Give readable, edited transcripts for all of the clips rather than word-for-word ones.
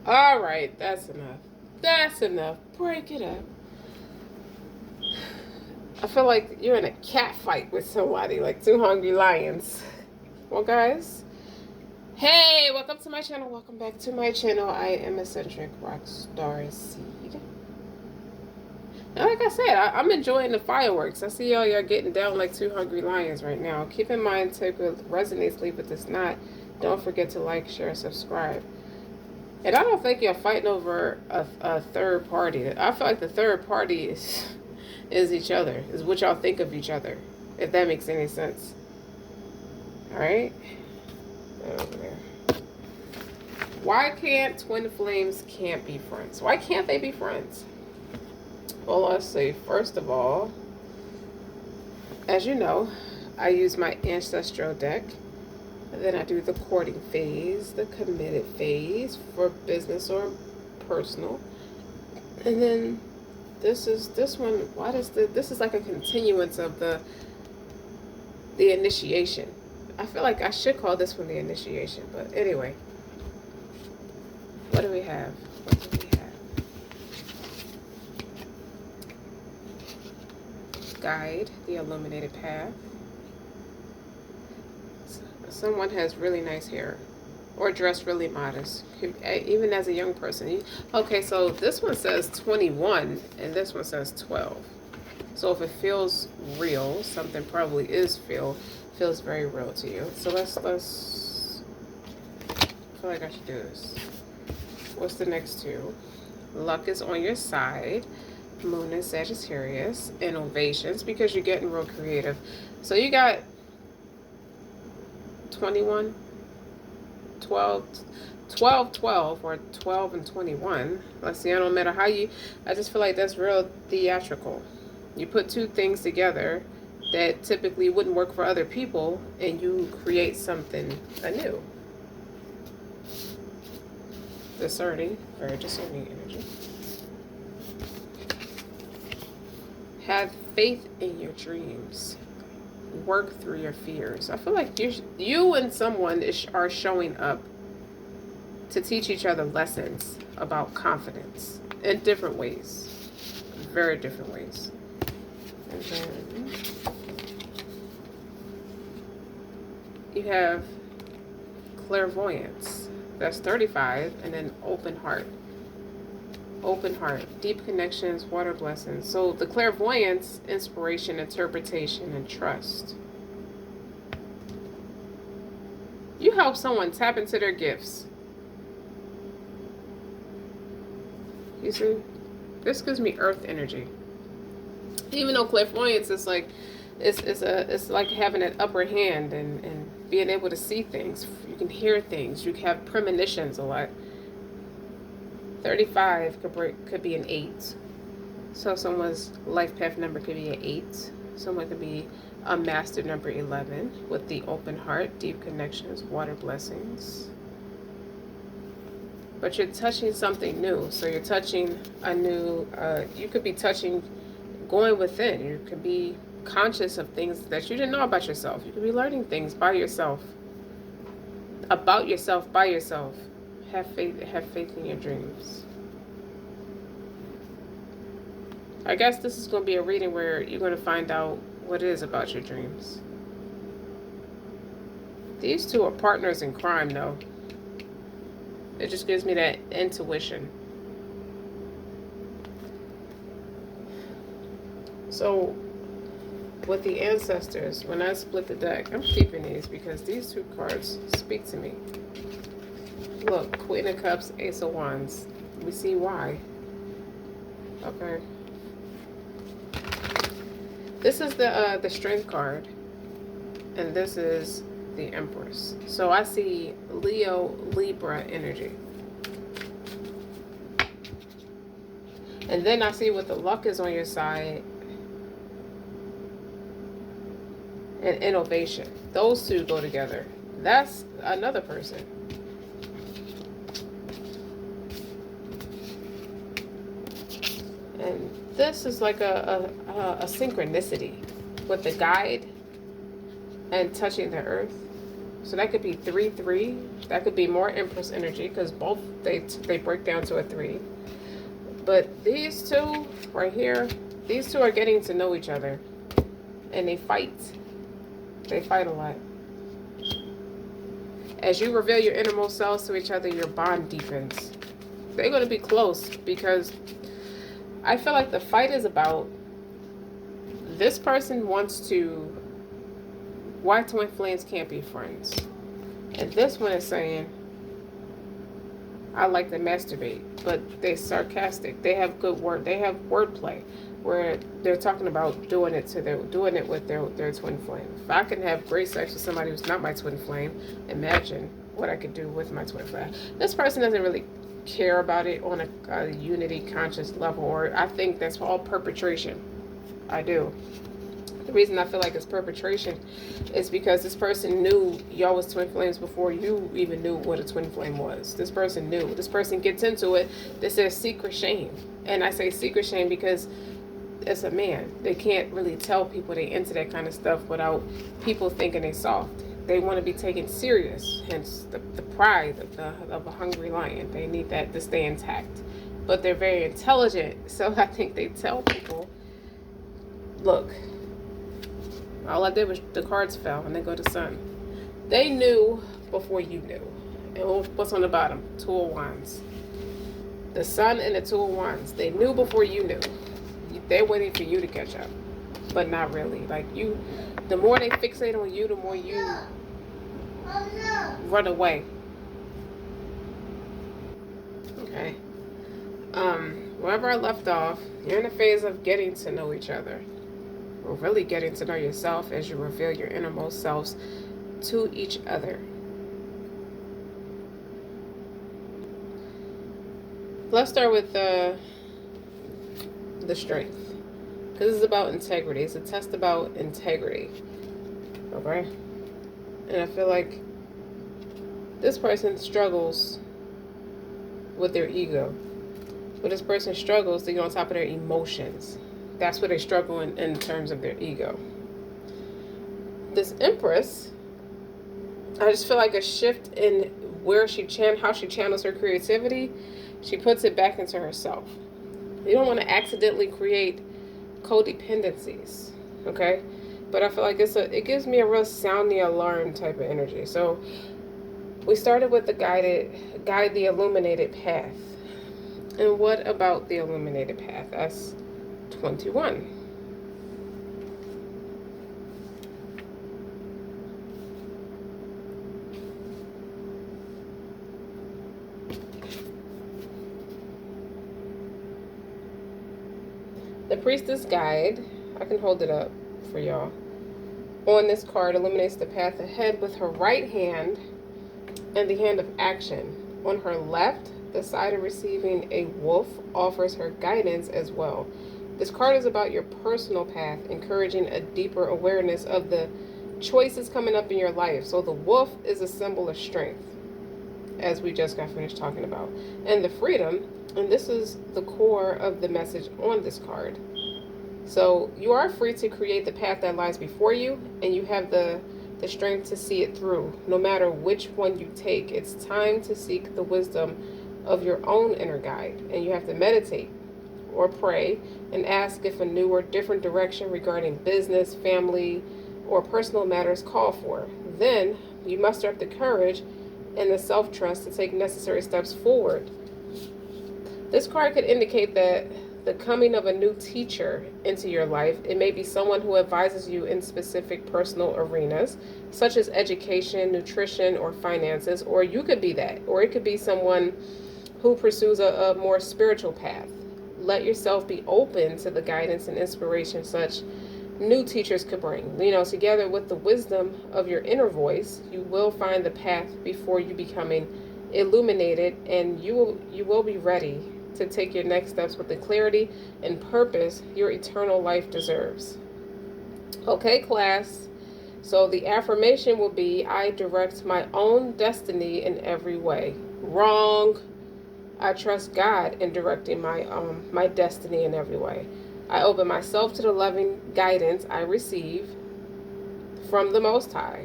All right, that's enough. That's enough. Break it up. I feel like you're in a cat fight with somebody, like two hungry lions. Well, guys, hey, welcome to my channel. Welcome back to my channel. I am eccentric RockStar'Seed. Now, like I said, I'm enjoying the fireworks. I see y'all getting down like two hungry lions right now. Keep in mind, take what resonates, leave what does not. Don't forget to like, share, subscribe. And I don't think you're fighting over a third party. I feel like the third party is each other, is what y'all think of each other, if that makes any sense. All right? Over there. Why can't twin flames can't be friends? Why can't they be friends? Well, let's see. First of all, as you know, I use my ancestral deck. And then I do the courting phase, the committed phase for business or personal. And then this one, this is like a continuance of the initiation. I feel like I should call this one the initiation, but anyway. What do we have? What do we have? Guide, the illuminated path. Someone has really nice hair or dressed really modest, even as a young person. Okay, so this one says 21 and this one says 12. So if it feels real, something probably feels very real to you. So let's I feel like I should do this. What's the next two? Luck is on your side. Moon is Sagittarius. Innovations, because you're getting real creative. So you got 21, 12, 12, 12, or 12 and 21. Let's see, I don't matter how I just feel like that's real theatrical. You put two things together that typically wouldn't work for other people, and you create something anew. Discerning, very discerning energy. Have faith in your dreams. Work through your fears. I feel like you and someone are showing up to teach each other lessons about confidence in different ways, very different ways. And then you have clairvoyance. That's 35, and then open heart. Open heart, deep connections, water blessings. So the clairvoyance, inspiration, interpretation, and trust. You help someone tap into their gifts. You see? This gives me earth energy. Even though clairvoyance is like, it's like having an upper hand and being able to see things. You can hear things. You can have premonitions a lot. 35 could be an 8. So someone's life path number could be an 8. Someone could be a master number 11 with the open heart, deep connections, water blessings. But you're touching something new. So you're touching a new, you could be touching, going within. You could be conscious of things that you didn't know about yourself. You could be learning things by yourself, about yourself, by yourself. Have faith in your dreams. I guess this is going to be a reading where you're going to find out what it is about your dreams. These two are partners in crime, though. It just gives me that intuition. So, with the ancestors, when I split the deck, I'm keeping these because these two cards speak to me. Look, Queen of Cups, Ace of Wands. We see why. Okay. This is the Strength card, and this is the Empress. So I see Leo, Libra energy. And then I see what the luck is on your side, and innovation. Those two go together. That's another person. And this is like a synchronicity with the guide and touching the earth. So that could be 3-3. That could be more Empress energy because both they break down to a 3. But these two right here, these two are getting to know each other. And they fight. They fight a lot. As you reveal your innermost selves to each other, your bond deepens. They're going to be close because I feel like the fight is about this person wants to, why twin flames can't be friends. And this one is saying, I like to masturbate, but they're sarcastic. They have good word. They have wordplay where they're talking about doing it with their twin flame. If I can have great sex with somebody who's not my twin flame, imagine what I could do with my twin flame. This person doesn't really care about it on a unity conscious level, or I think that's all perpetration. I do. The reason I feel like it's perpetration is because this person knew y'all was twin flames before you even knew what a twin flame was. This person knew. This person gets into it. This is secret shame. And I say secret shame because it's a man. They can't really tell people they into that kind of stuff without people thinking they soft. They want to be taken serious. Hence the pride of a hungry lion. They need that to stay intact. But they're very intelligent. So I think they tell people, look, all I did was the cards fell and they go to sun. They knew before you knew. And what's on the bottom? 2 of Wands. The sun and the 2 of Wands. They knew before you knew. They're waiting for you to catch up. But not really. Like you, the more they fixate on you, the more you run away. Okay. Wherever I left off, you're in a phase of getting to know each other. Or really getting to know yourself as you reveal your innermost selves to each other. Let's start with the strength. Because it's about integrity. It's a test about integrity. Okay? And I feel like this person struggles with their ego. But this person struggles to get on top of their emotions. That's where they struggle in terms of their ego. This Empress, I just feel like a shift in where how she channels her creativity. She puts it back into herself. You don't want to accidentally create codependencies, okay? But I feel like it gives me a real sound the alarm type of energy. So we started with the guide the illuminated path. And what about the illuminated path? That's 21. The Priestess Guide, I can hold it up for y'all. On this card, illuminates the path ahead with her right hand and the hand of action. On her left, the side of receiving a wolf offers her guidance as well. This card is about your personal path, encouraging a deeper awareness of the choices coming up in your life. So the wolf is a symbol of strength, as we just got finished talking about. And the freedom, and this is the core of the message on this card. So you are free to create the path that lies before you, and you have the strength to see it through. No matter which one you take, it's time to seek the wisdom of your own inner guide, and you have to meditate or pray and ask if a new or different direction regarding business, family, or personal matters call for. Then you muster up the courage and the self-trust to take necessary steps forward. This card could indicate that the coming of a new teacher into your life. It may be someone who advises you in specific personal arenas, such as education, nutrition, or finances, or you could be that, or it could be someone who pursues a more spiritual path. Let yourself be open to the guidance and inspiration such new teachers could bring. Together with the wisdom of your inner voice, you will find the path before you becoming illuminated, and you will be ready to take your next steps with the clarity and purpose your eternal life deserves. Okay, class. So the affirmation will be, I direct my own destiny in every way. Wrong. I trust God in directing my destiny in every way. I open myself to the loving guidance I receive from the Most High.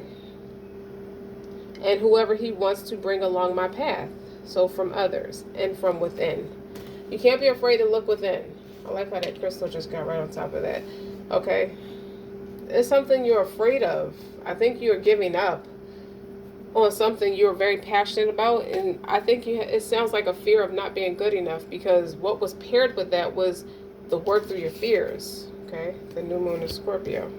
and whoever he wants to bring along my path. So from others and from within. You can't be afraid to look within. I like how that crystal just got right on top of that. Okay. It's something you're afraid of. I think you're giving up on something you're very passionate about, and I think it sounds like a fear of not being good enough, because what was paired with that was the work through your fears. Okay, the new moon is Scorpio,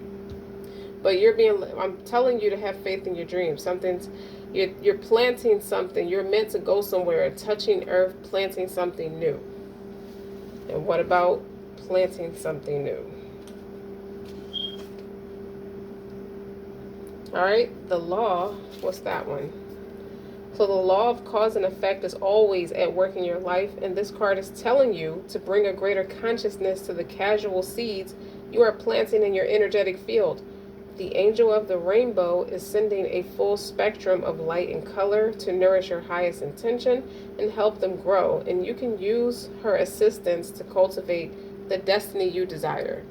but I'm telling you to have faith in your dreams. You're planting something. You're meant to go somewhere, touching earth, planting something new. And what about planting something new? All right, the law, what's that one? So the law of cause and effect is always at work in your life, and this card is telling you to bring a greater consciousness to the casual seeds you are planting in your energetic field. The angel of the rainbow is sending a full spectrum of light and color to nourish your highest intention and help them grow, and you can use her assistance to cultivate the destiny you desire.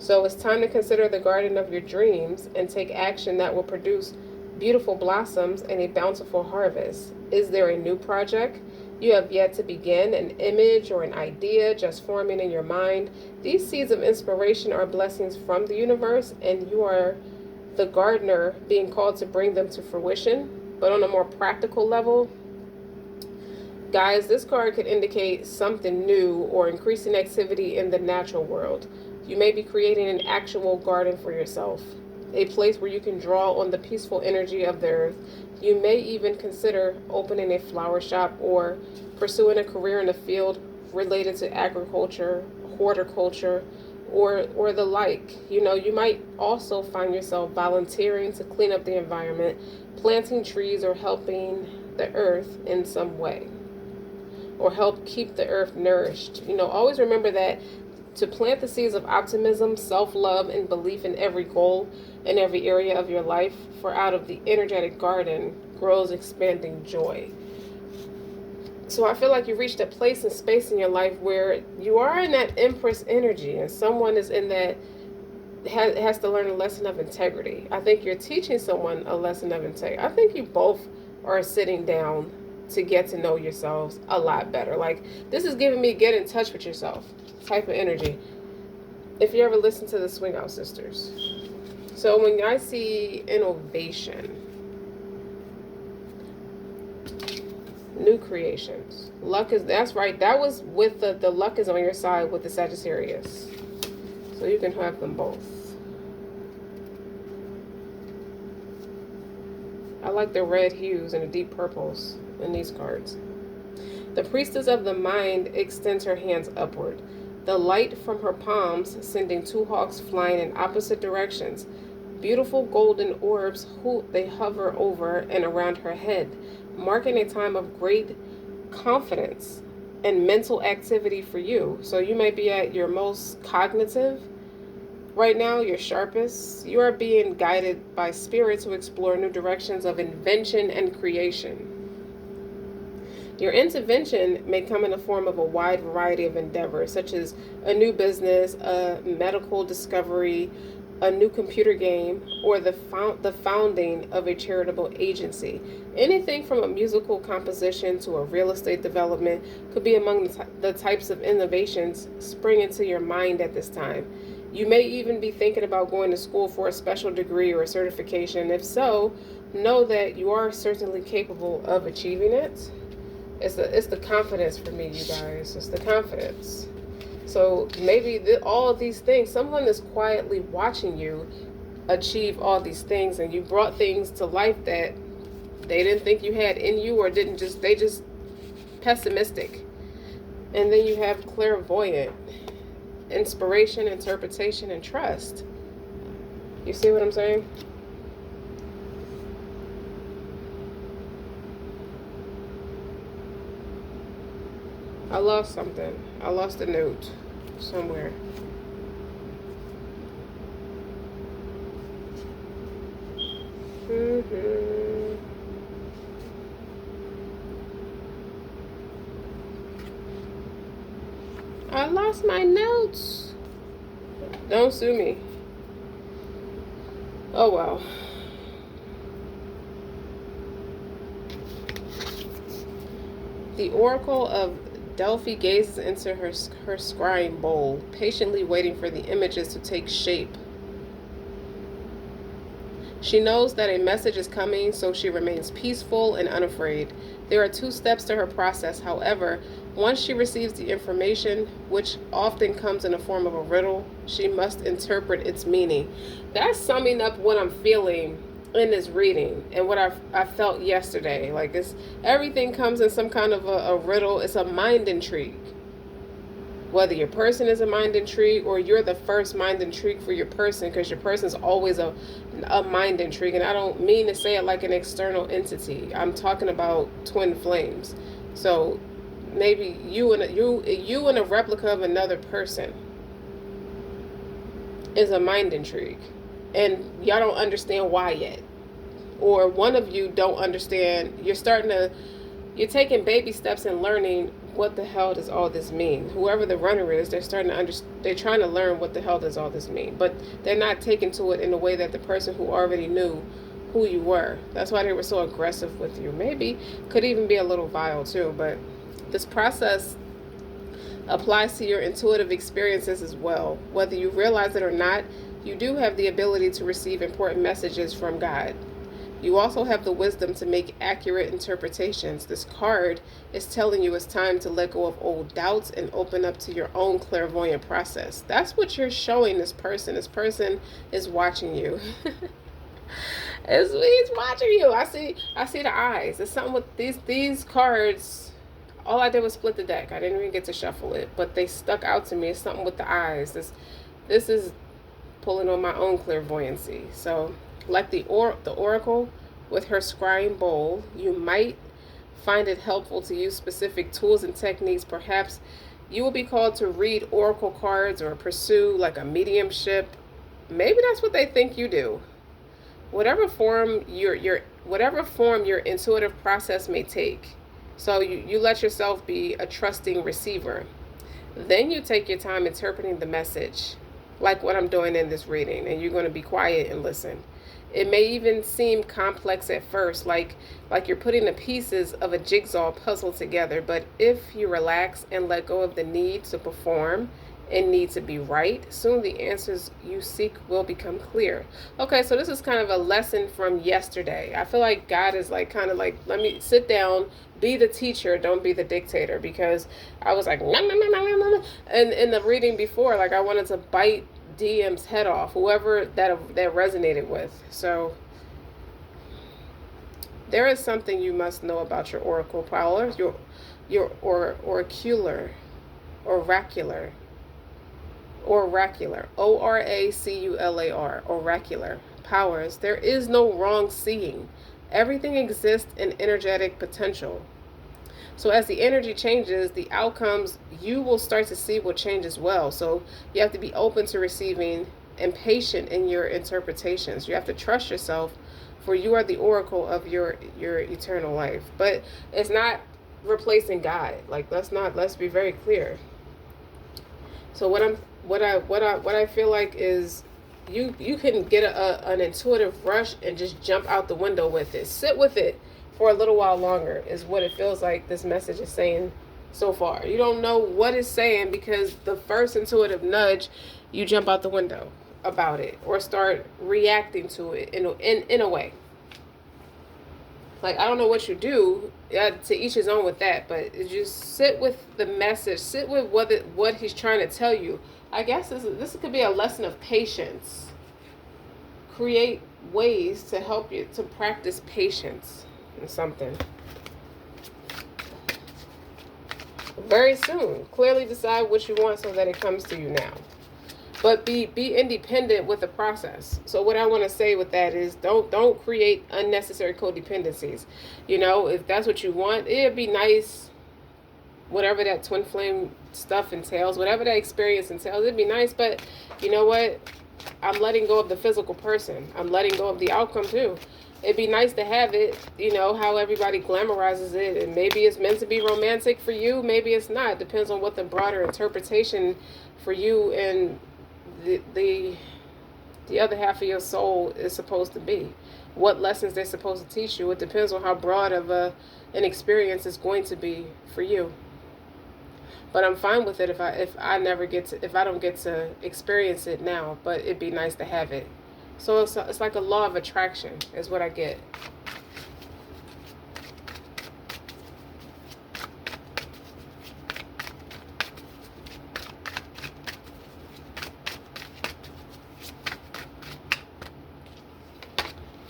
So it's time to consider the garden of your dreams and take action that will produce beautiful blossoms and a bountiful harvest. Is there a new project you have yet to begin, an image or an idea just forming in your mind? These seeds of inspiration are blessings from the universe, and you are the gardener being called to bring them to fruition. But on a more practical level, guys, this card could indicate something new or increasing activity in the natural world. You may be creating an actual garden for yourself, a place where you can draw on the peaceful energy of the earth. You may even consider opening a flower shop or pursuing a career in the field related to agriculture, horticulture, or the like. You know, you might also find yourself volunteering to clean up the environment, planting trees, or helping the earth in some way, or help keep the earth nourished. You know, always remember that to plant the seeds of optimism, self-love, and belief in every goal in every area of your life, for out of the energetic garden grows expanding joy. So I feel like you've reached a place and space in your life where you are in that Empress energy, and someone is in that has to learn a lesson of integrity. I think you're teaching someone a lesson of integrity. I think you both are sitting down to get to know yourselves a lot better. Like, this is giving me get in touch with yourself type of energy. If you ever listen to the Swing Out Sisters. So when I see innovation, new creations, luck is, that's right, that was with the luck is on your side with the Sagittarius. So you can have them both. I like the red hues and the deep purples in these cards. The priestess of the mind extends her hands upward, the light from her palms sending two hawks flying in opposite directions. Beautiful golden orbs, they hover over and around her head, marking a time of great confidence and mental activity for you. So you may be at your most cognitive right now, your sharpest. You are being guided by spirit to explore new directions of invention and creation. Your intervention may come in the form of a wide variety of endeavors, such as a new business, a medical discovery, a new computer game, or the founding of a charitable agency. Anything from a musical composition to a real estate development could be among the types of innovations spring into your mind at this time. You may even be thinking about going to school for a special degree or a certification. If so, know that you are certainly capable of achieving it. It's the confidence for me, you guys. It's the confidence. So maybe all of these things, someone is quietly watching you achieve all these things, and you brought things to life that they didn't think you had in you, or they just pessimistic. And then you have clairvoyant, inspiration, interpretation, and trust. You see what I'm saying? I lost something. I lost a note somewhere. I lost my notes. Don't sue me. Oh well. The oracle of Delphi gazes into her scrying bowl, patiently waiting for the images to take shape. She knows that a message is coming, so she remains peaceful and unafraid. There are 2 steps to her process. However, once she receives the information, which often comes in the form of a riddle, she must interpret its meaning. That's summing up what I'm feeling in this reading and what I felt yesterday. Like, everything comes in some kind of a riddle. It's a mind intrigue. Whether your person is a mind intrigue or you're the first mind intrigue for your person, because your person's always a mind intrigue. And I don't mean to say it like an external entity. I'm talking about twin flames. So maybe you and a replica of another person is a mind intrigue, and y'all don't understand why yet. Or one of you don't understand. You're taking baby steps and learning what the hell does all this mean. Whoever the runner is, they're trying to learn what the hell does all this mean. But they're not taking to it in a way that the person who already knew who you were. That's why they were so aggressive with you. Maybe could even be a little vile too. But this process applies to your intuitive experiences as well. Whether you realize it or not, you do have the ability to receive important messages from God. You also have the wisdom to make accurate interpretations. This card is telling you it's time to let go of old doubts and open up to your own clairvoyant process. That's what you're showing this person. This person is watching you. He's watching you. I see the eyes. It's something with these cards. All I did was split the deck. I didn't even get to shuffle it, but they stuck out to me. It's something with the eyes. This is pulling on my own clairvoyancy. So, like the oracle with her scrying bowl, you might find it helpful to use specific tools and techniques. Perhaps you will be called to read oracle cards or pursue like a mediumship. Maybe that's what they think you do. Whatever form your intuitive process may take. So you let yourself be a trusting receiver. Then you take your time interpreting the message, like what I'm doing in this reading, and you're going to be quiet and listen. It may even seem complex at first, like you're putting the pieces of a jigsaw puzzle together, but if you relax and let go of the need to perform and need to be right, soon the answers you seek will become clear. Okay, so this is kind of a lesson from yesterday. I feel like God is like kind of like, let me sit down, be the teacher, don't be the dictator, because I was like, nah, nah, nah, nah, nah, nah. And in the reading before, like I wanted to bite DM's head off, whoever that resonated with. So there is something you must know about your oracle powers, your oracular, oracular, oracular powers. There is no wrong seeing. Everything exists in energetic potential. So as the energy changes, the outcomes you will start to see will change as well. So you have to be open to receiving and patient in your interpretations. You have to trust yourself, for you are the oracle of your eternal life. But it's not replacing God. Like, let's be very clear. So what I feel like is you can get an intuitive rush and just jump out the window with it. Sit with it for a little while longer is what it feels like this message is saying so far. You don't know what it's saying because the first intuitive nudge, you jump out the window about it or start reacting to it in a way. Like, I don't know what you do, to each his own with that, but just sit with the message, sit with what he's trying to tell you. I guess this could be a lesson of patience. Create ways to help you to practice patience and something. Very soon. Clearly decide what you want so that it comes to you now. But be independent with the process. So what I want to say with that is don't create unnecessary codependencies. You know, if that's what you want, it'd be nice, whatever that twin flame stuff entails, whatever that experience entails, it'd be nice. But you know what? I'm letting go of the physical person. I'm letting go of the outcome too. It'd be nice to have it, you know, how everybody glamorizes it. And maybe it's meant to be romantic for you. Maybe it's not. It depends on what the broader interpretation for you and the other half of your soul is supposed to be. what lessons they're supposed to teach you. It depends on how broad of an experience it's going to be for you. But I'm fine with it if I don't get to experience it now. But it'd be nice to have it. So it's like a law of attraction is what I get.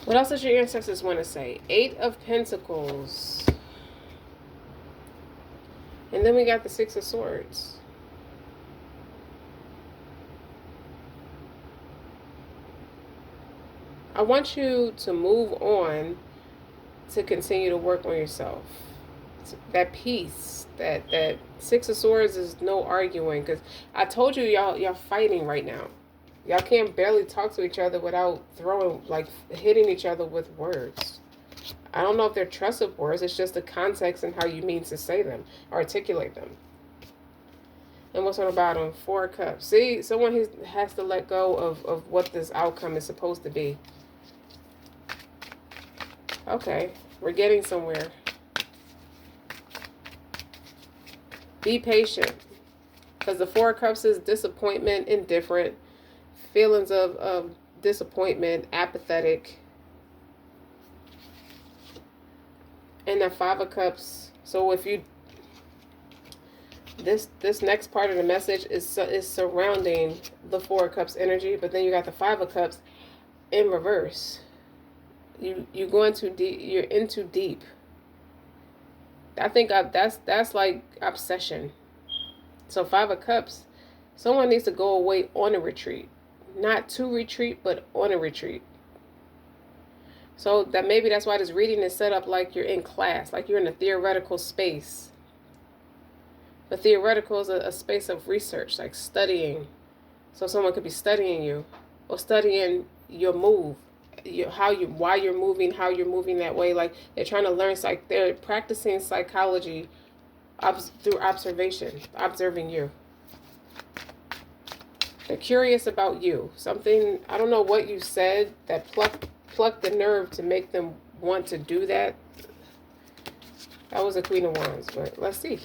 What else does your ancestors want to say? 8 of Pentacles. And then we got the 6 of Swords. I want you to move on to continue to work on yourself. That peace, that 6 of Swords is no arguing. Because I told you y'all fighting right now. Y'all can't barely talk to each other without hitting each other with words. I don't know if they're trusted words. It's just the context and how you mean to say them, articulate them. And what's on the bottom? 4 of Cups. See, someone has to let go of what this outcome is supposed to be. Okay, we're getting somewhere. Be patient. Because the 4 of Cups is disappointment, indifferent, feelings of disappointment, apathetic. And the 5 of Cups. So if you, this next part of the message is surrounding the 4 of Cups energy, but then you got the 5 of Cups in reverse. You're going too deep. You're in too deep. I think that's like obsession. So 5 of Cups, someone needs to go away on a retreat. Not to retreat, but on a retreat. So that maybe that's why this reading is set up like you're in class, like you're in a theoretical space. But theoretical is a space of research, like studying. So someone could be studying you or studying your move, why you're moving, how you're moving that way. Like they're trying to learn, they're practicing psychology through observation, observing you. They're curious about you. Something, I don't know what you said that plucked the nerve to make them want to do that. That was a Queen of Wands, but let's see.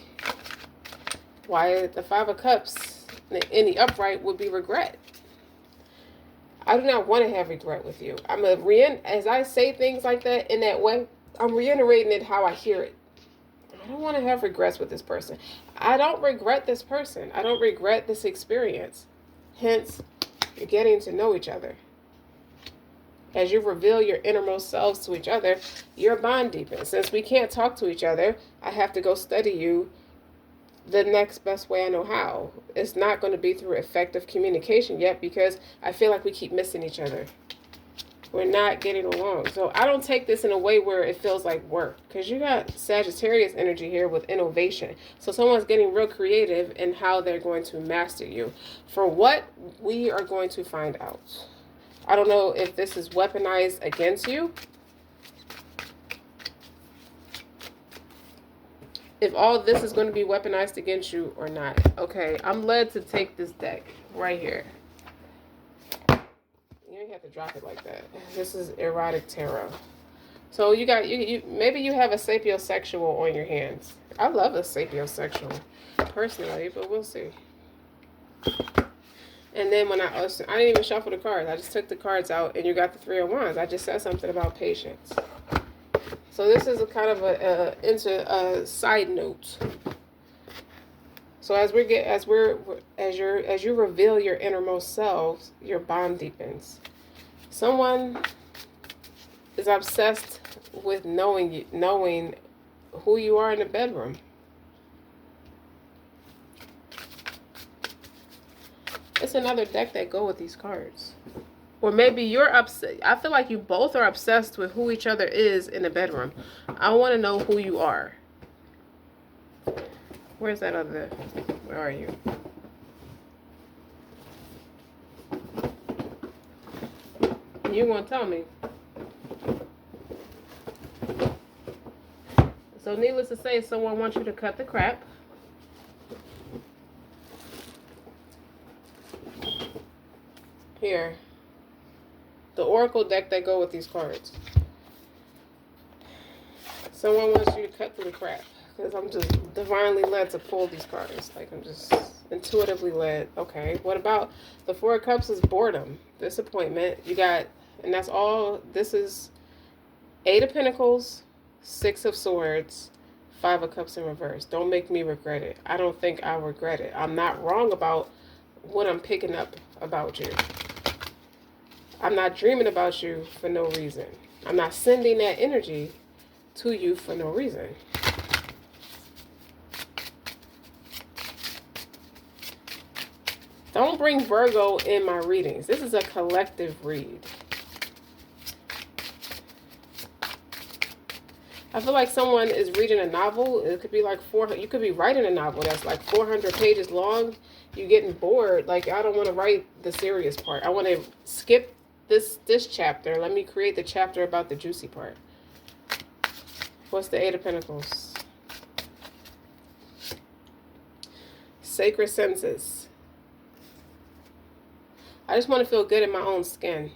Why the 5 of Cups in the upright would be regret. I do not want to have regret with you. As I say things like that in that way, I'm reiterating it how I hear it. I don't want to have regrets with this person. I don't regret this person. I don't regret this experience. Hence, you're getting to know each other. As you reveal your innermost selves to each other, your bond deepens. Since we can't talk to each other, I have to go study you the next best way I know how. It's not going to be through effective communication yet because I feel like we keep missing each other. We're not getting along. So I don't take this in a way where it feels like work. Because you got Sagittarius energy here with innovation. So someone's getting real creative in how they're going to master you. For what, we are going to find out. I don't know if this is weaponized against you. If all this is going to be weaponized against you or not. Okay, I'm led to take this deck right here. You don't have to drop it like that. This is erotic tarot. So you got maybe you have a sapiosexual on your hands. I love a sapiosexual personally, but we'll see. And then when I didn't even shuffle the cards. I just took the cards out, and you got the 3 of Wands. I just said something about patience. So this is a kind of a side note. So as you reveal your innermost selves, your bond deepens. Someone is obsessed with knowing who you are in the bedroom. It's another deck that go with these cards. Or maybe you're upset. I feel like you both are obsessed with who each other is in the bedroom. I want to know who you are. Where's that other? Where are you? You won't tell me. So needless to say, someone wants you to cut the crap. Here. The Oracle deck that go with these cards. Someone wants you to cut through the crap. Because I'm just divinely led to pull these cards. Like, I'm just intuitively led. Okay, what about the Four of Cups is boredom, disappointment. You got, and that's all. This is Eight of Pentacles, Six of Swords, Five of Cups in reverse. Don't make me regret it. I don't think I'll regret it. I'm not wrong about what I'm picking up about you. I'm not dreaming about you for no reason. I'm not sending that energy to you for no reason. Don't bring Virgo in my readings. This is a collective read. I feel like someone is reading a novel. It could be like you could be writing a novel that's like 400 pages long. You're getting bored. Like, I don't want to write the serious part. I want to skip this chapter. Let me create the chapter about the juicy part. What's the Eight of Pentacles? Sacred senses. I just want to feel good in my own skin.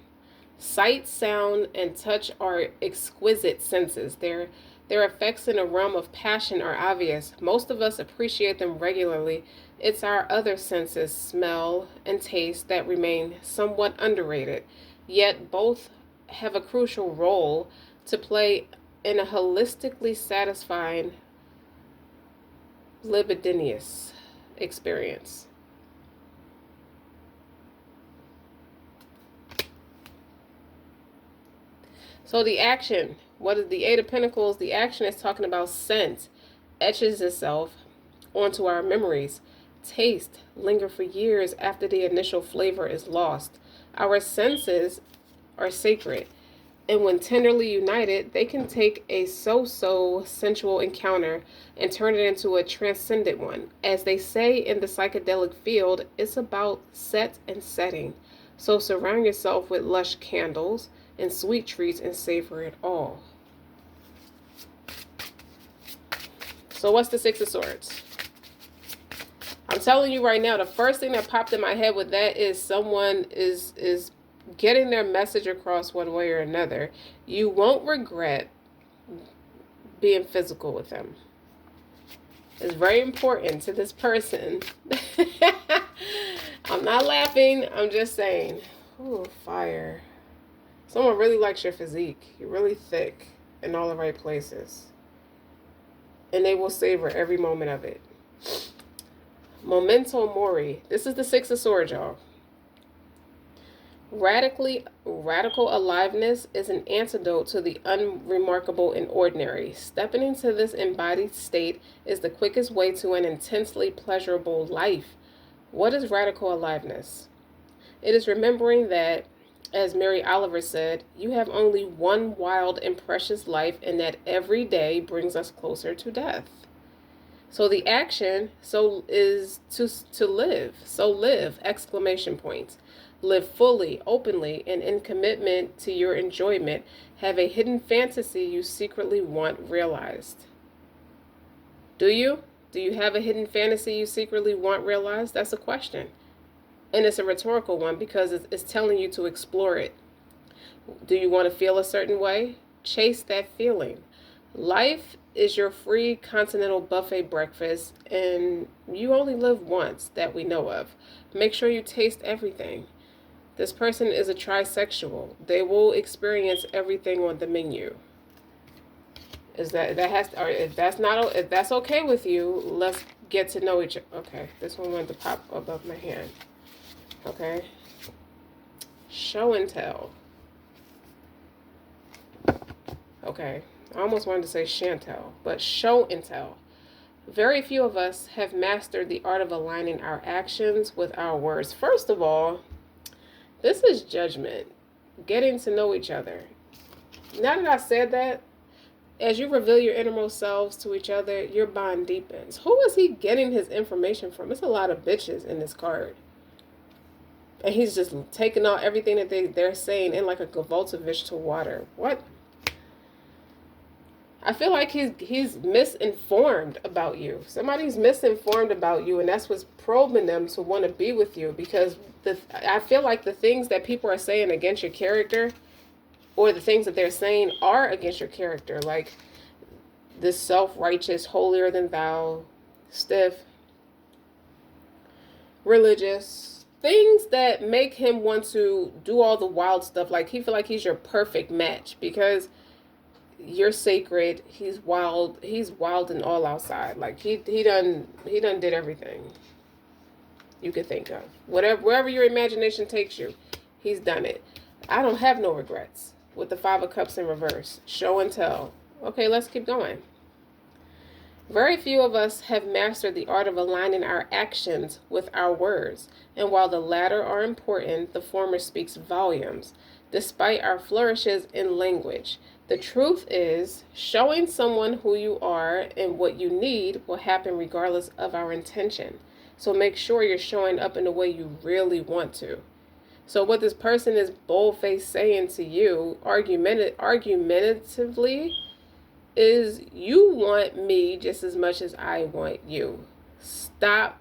Sight, sound, and touch are exquisite senses. Their effects in a realm of passion are obvious. Most of us appreciate them regularly. It's our other senses, smell and taste, that remain somewhat underrated. Yet both have a crucial role to play in a holistically satisfying, libidinous experience. So the action, what is the Eight of Pentacles? The action is talking about scent, etches itself onto our memories. Taste, linger for years after the initial flavor is lost. Our senses are sacred, and when tenderly united, they can take a so-so sensual encounter and turn it into a transcendent one. As they say in the psychedelic field, it's about set and setting. So surround yourself with lush candles and sweet treats and savor it all. So what's the Six of Swords? I'm telling you right now, the first thing that popped in my head with that is someone is getting their message across one way or another. You won't regret being physical with them. It's very important to this person. I'm not laughing. I'm just saying. Ooh, fire. Someone really likes your physique. You're really thick in all the right places. And they will savor every moment of it. Memento mori. This is the Six of Swords, y'all. Radical aliveness is an antidote to the unremarkable and ordinary. Stepping into this embodied state is the quickest way to an intensely pleasurable life. What is radical aliveness? It is remembering that, as Mary Oliver said, you have only one wild and precious life, and that every day brings us closer to death. So the action is to live. So live, exclamation points. Live fully, openly, and in commitment to your enjoyment. Have a hidden fantasy you secretly want realized. Do you? Do you have a hidden fantasy you secretly want realized? That's a question. And it's a rhetorical one because it's telling you to explore it. Do you want to feel a certain way? Chase that feeling. Life is your free continental buffet breakfast, and you only live once that we know of. Make sure you taste everything. This person is a trisexual. They will experience everything on the menu. If that's okay with you, let's get to know each other. Okay, this one went to pop above my hand. Okay. Show and tell. Okay. I almost wanted to say Chantel, but show and tell. Very few of us have mastered the art of aligning our actions with our words. First of all, this is judgment. Getting to know each other. Now that I said that, as you reveal your innermost selves to each other, your bond deepens. Who is he getting his information from? It's a lot of bitches in this card. And he's just taking out everything that they're saying in like a Gavoltovich to water. What? I feel like he's misinformed about you. Somebody's misinformed about you, and that's what's probing them to want to be with you, because I feel like the things that people are saying against your character, or the things that they're saying are against your character. Like, this self-righteous, holier than thou, stiff, religious, things that make him want to do all the wild stuff. Like he feel like he's your perfect match because you're sacred. He's wild. He's wild and all outside. Like he done did everything you could think of. Wherever your imagination takes you, he's done it. I don't have no regrets with the Five of Cups in reverse. Show and tell. Okay, let's keep going. Very few of us have mastered the art of aligning our actions with our words, and while the latter are important, the former speaks volumes, despite our flourishes in language. The truth is, showing someone who you are and what you need will happen regardless of our intention. So make sure you're showing up in the way you really want to. So what this person is bold-faced saying to you, argumentatively, is you want me just as much as I want you. Stop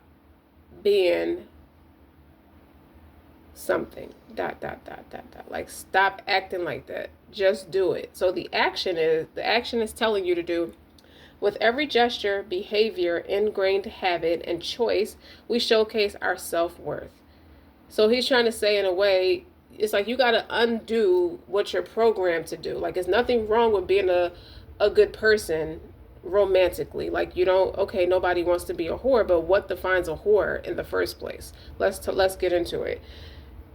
being something. ... Like, stop acting like that. Just do it. So the action is telling you to do. With every gesture, behavior, ingrained habit, and choice, we showcase our self-worth. So he's trying to say, in a way, it's like you got to undo what you're programmed to do. Like, there's nothing wrong with being a good person romantically. Like, you don't, okay, nobody wants to be a whore, but what defines a whore in the first place? Let's get into it.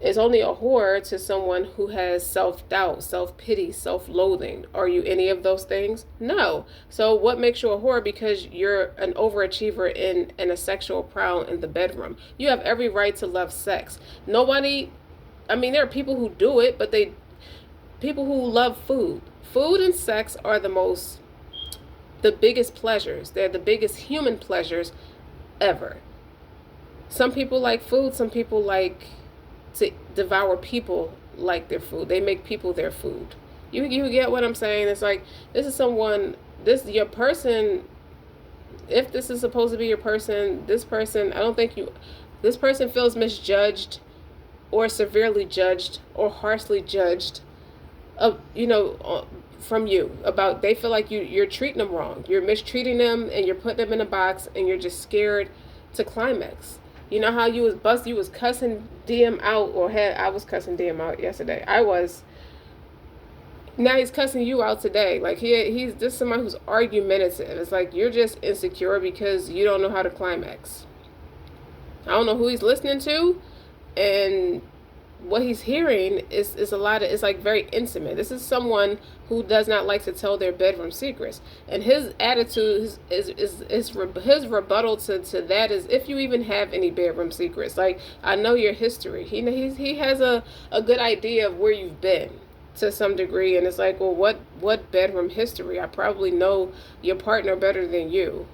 It's only a whore to someone who has self-doubt, self-pity, self-loathing. Are you any of those things? No. So what makes you a whore? Because you're an overachiever and a sexual prowl in the bedroom. You have every right to love sex. Nobody, I mean, there are people who do it, but people who love food. Food and sex are the biggest pleasures. They're the biggest human pleasures ever. Some people like food. Some people like to devour people like their food. They make people their food. You get what I'm saying? It's like, your person, if this is supposed to be your person, this person feels misjudged or severely judged or harshly judged from you. About, they feel like you're treating them wrong. You're mistreating them and you're putting them in a box and you're just scared to climax. You know how you was cussing DM out, I was cussing DM out yesterday. Now he's cussing you out today. Like he's just somebody who's argumentative. It's like you're just insecure because you don't know how to climax. I don't know who he's listening to, and what he's hearing is it's like very intimate. This is someone who does not like to tell their bedroom secrets, and his attitude his rebuttal to that is, if you even have any bedroom secrets, like, I know your history. He has a good idea of where you've been to some degree, and it's like, well, what bedroom history? I probably know your partner better than you.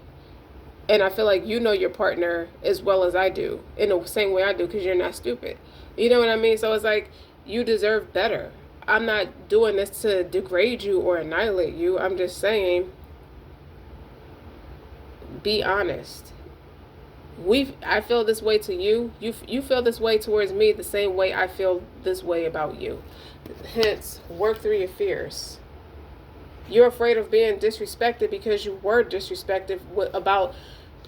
And I feel like you know your partner as well as I do, in the same way I do, because you're not stupid. You know what I mean? So it's like, you deserve better. I'm not doing this to degrade you or annihilate you. I'm just saying, be honest. I feel this way to you. You feel this way towards me the same way I feel this way about you. Hence, work through your fears. You're afraid of being disrespected because you were disrespected about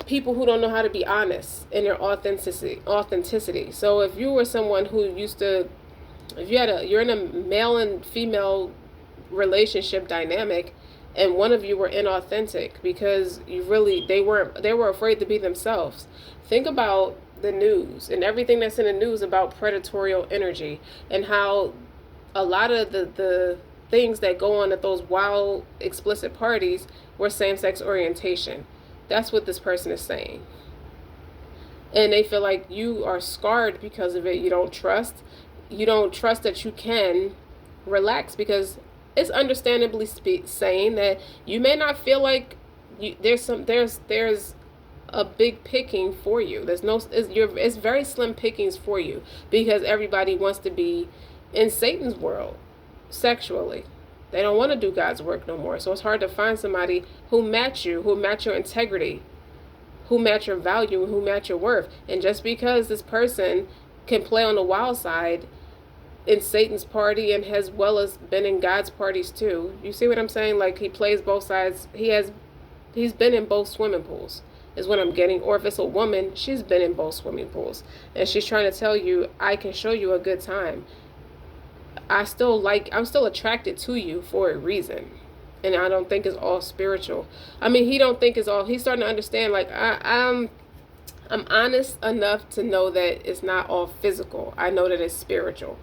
people who don't know how to be honest in their authenticity. So if you were someone who you're in a male and female relationship dynamic, and one of you were inauthentic because they were afraid to be themselves. Think about the news and everything that's in the news about predatory energy, and how a lot of the things that go on at those wild, explicit parties were same-sex orientation. That's what this person is saying. And they feel like you are scarred because of it. You don't trust that you can relax, because it's understandably saying that you may not feel like there's a big picking for you. It's very slim pickings for you, because everybody wants to be in Satan's world sexually. They don't want to do God's work no more. So it's hard to find somebody who match you, who match your integrity, who match your value, who match your worth. And just because this person can play on the wild side in Satan's party, and as well as been in God's parties too. You see what I'm saying? Like, he plays both sides. He has He's been in both swimming pools, is what I'm getting. Or if it's a woman, she's been in both swimming pools. And she's trying to tell you, I can show you a good time. I'm still attracted to you for a reason. And I don't think it's all spiritual. I mean, he don't think it's all, he's starting to understand, like, I'm honest enough to know that it's not all physical. I know that it's spiritual.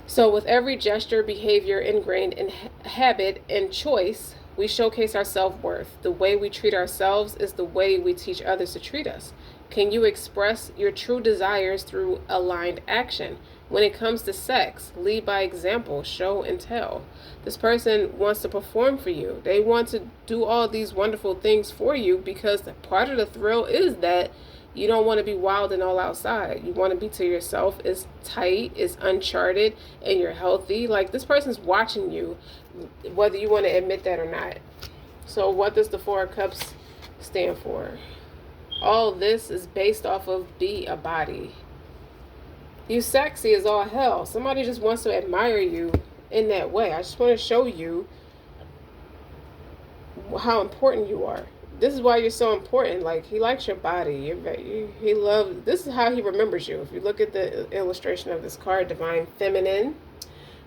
So with every gesture, behavior ingrained in habit and choice, we showcase our self-worth. The way we treat ourselves is the way we teach others to treat us. Can you express your true desires through aligned action? When it comes to sex, lead by example, show and tell. This person wants to perform for you. They want to do all these wonderful things for you because part of the thrill is that you don't want to be wild and all outside. You want to be to yourself. It's tight, it's uncharted, and you're healthy. Like, this person's watching you, whether you want to admit that or not. So what does the Four of Cups stand for? All this is based off of be a body. You sexy as all hell. Somebody just wants to admire you in that way. I just want to show you how important you are. This is why you're so important. Like, he likes your body. He loves, this is how he remembers you. If you look at the illustration of this card, Divine Feminine,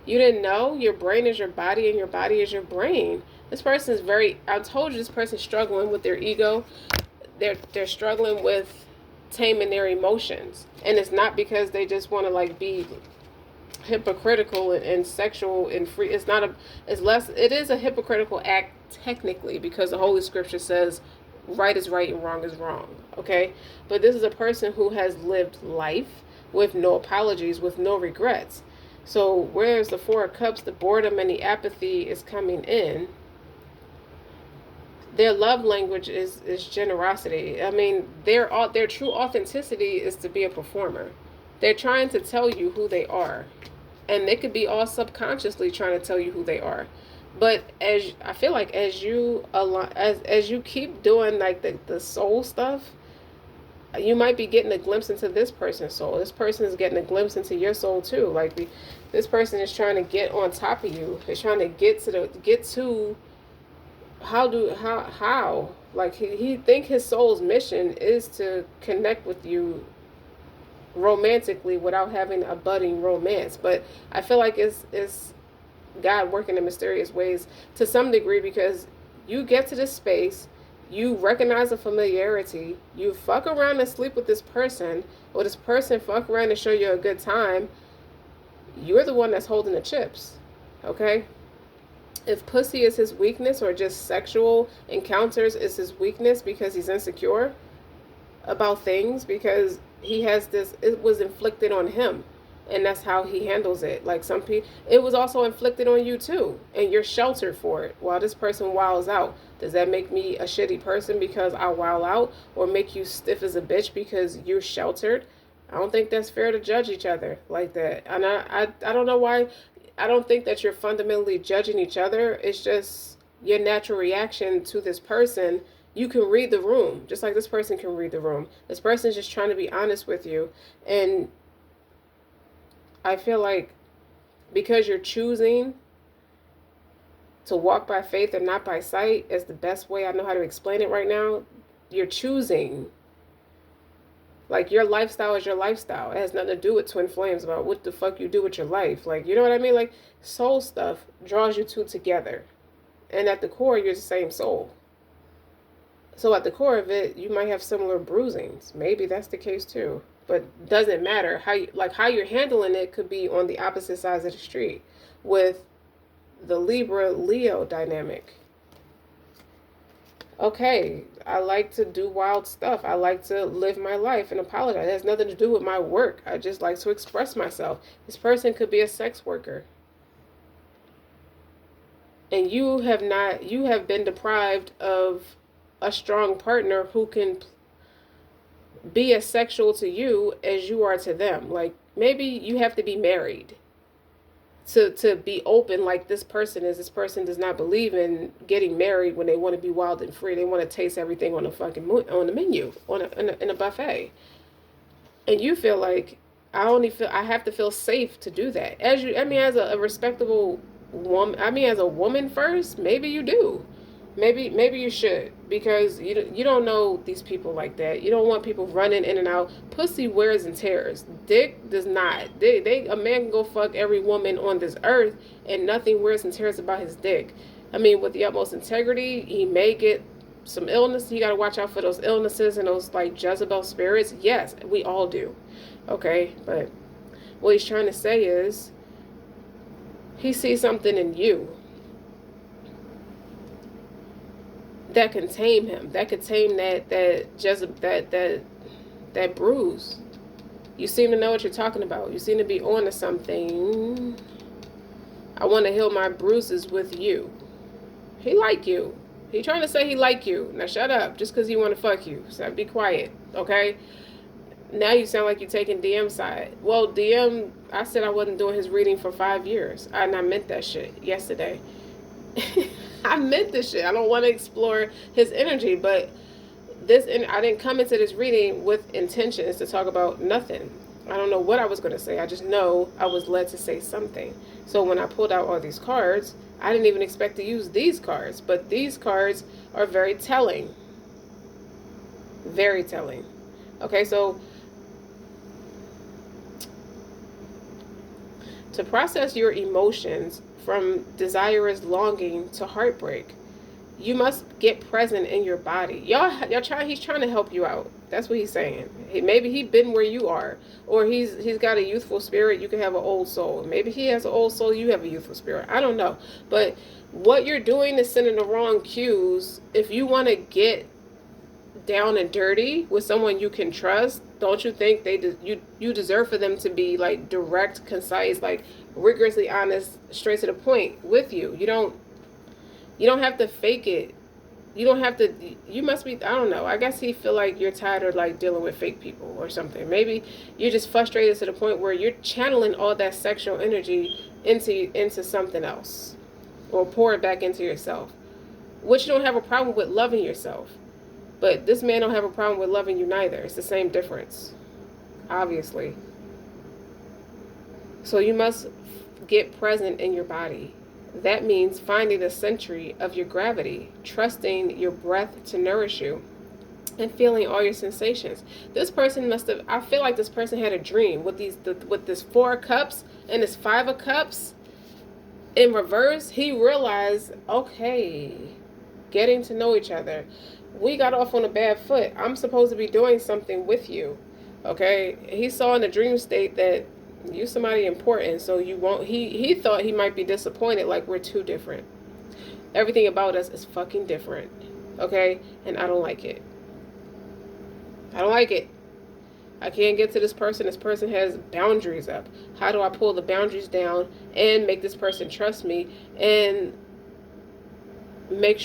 you didn't know your brain is your body and your body is your brain. This person is I told you this person's struggling with their ego. They're struggling with taming their emotions. And it's not because they just want to, like, be hypocritical and sexual and free. It is a hypocritical act technically, because the Holy Scripture says right is right and wrong is wrong. Okay? But this is a person who has lived life with no apologies, with no regrets. So whereas the Four of Cups, the boredom and the apathy is coming in, their love language is generosity. I mean, their true authenticity is to be a performer. They're trying to tell you who they are. And they could be all subconsciously trying to tell you who they are. But I feel like as you keep doing, like, the soul stuff, you might be getting a glimpse into this person's soul. This person is getting a glimpse into your soul too. Like, this person is trying to get on top of you. They're trying to get to how like he think his soul's mission is to connect with you romantically without having a budding romance. But I feel like it's God working in mysterious ways to some degree, because you get to this space, you recognize the familiarity, you fuck around and sleep with this person, or this person fuck around and show you a good time. You're the one that's holding the chips. Okay? If pussy is his weakness, or just sexual encounters is his weakness because he's insecure about things, because he has this, it was inflicted on him, and that's how he handles it. Like, some people, it was also inflicted on you too, and you're sheltered for it while this person wiles out. Does that make me a shitty person because I wild out, or make you stiff as a bitch because you're sheltered? I don't think that's fair to judge each other like that. And I don't know why. I don't think that you're fundamentally judging each other. It's just your natural reaction to this person. You can read the room, just like this person can read the room. This person is just trying to be honest with you. And I feel like because you're choosing to walk by faith and not by sight, is the best way I know how to explain it right now. You're choosing. Like, your lifestyle is your lifestyle. It has nothing to do with twin flames about what the fuck you do with your life. Like, you know what I mean? Like, soul stuff draws you two together. And at the core, you're the same soul. So at the core of it, you might have similar bruisings. Maybe that's the case too. But doesn't matter. How you're handling it could be on the opposite sides of the street with the Libra-Leo dynamic. Okay, I like to do wild stuff. I like to live my life and apologize. It has nothing to do with my work. I just like to express myself. This person could be a sex worker. And you have been deprived of a strong partner who can be as sexual to you as you are to them. Like, maybe you have to be married to be open like this person is. This person does not believe in getting married when they want to be wild and free. They want to taste everything on the menu, in a buffet. And you feel like, I have to feel safe to do that. As a respectable woman, as a woman first, maybe you do. Maybe you should, because you don't know these people like that. You don't want people running in and out. Pussy wears and tears. Dick does not. A man can go fuck every woman on this earth, and nothing wears and tears about his dick. I mean, with the utmost integrity, he may get some illness. You got to watch out for those illnesses and those like Jezebel spirits. Yes, we all do. Okay, but what he's trying to say is he sees something in you that can tame him, that could tame that bruise. You seem to know what you're talking about. You seem to be on to something. I want to heal my bruises with you. He like you. He trying to say he like you. Now shut up. Just because he want to fuck you. So be quiet, okay? Now you sound like you're taking DM side. Well, DM, I said I wasn't doing his reading for 5 years. And I meant that shit yesterday. I meant this shit. I don't want to explore his energy, but I didn't come into this reading with intentions to talk about nothing. I don't know what I was going to say. I just know I was led to say something. So when I pulled out all these cards, I didn't even expect to use these cards, but these cards are very telling. Very telling. Okay, so to process your emotions from desirous longing to heartbreak, you must get present in your body. He's trying to help you out. That's what he's saying. Maybe he's been where you are, or he's got a youthful spirit. You can have an old soul. Maybe he has an old soul. You have a youthful spirit. I don't know. But what you're doing is sending the wrong cues. If you want to get down and dirty with someone you can trust, don't you think you deserve for them to be like direct, concise, like rigorously honest, straight to the point with you? You don't have to fake it. You don't have to. You must be, I don't know, I guess he feel like you're tired of like dealing with fake people or something. Maybe you're just frustrated to the point where you're channeling all that sexual energy into something else, or pour it back into yourself, which you don't have a problem with loving yourself. But this man don't have a problem with loving you neither. It's the same difference, obviously. So you must get present in your body. That means finding the century of your gravity, trusting your breath to nourish you, and feeling all your sensations. This person I feel like this person had a dream with this 4 of cups and this 5 of cups in reverse. He realized, okay, getting to know each other. We got off on a bad foot. I'm supposed to be doing something with you. Okay? He saw in the dream state that you're somebody important, so you won't. He thought he might be disappointed, like we're too different. Everything about us is fucking different. Okay? And I don't like it. I don't like it. I can't get to this person. This person has boundaries up. How do I pull the boundaries down and make this person trust me and make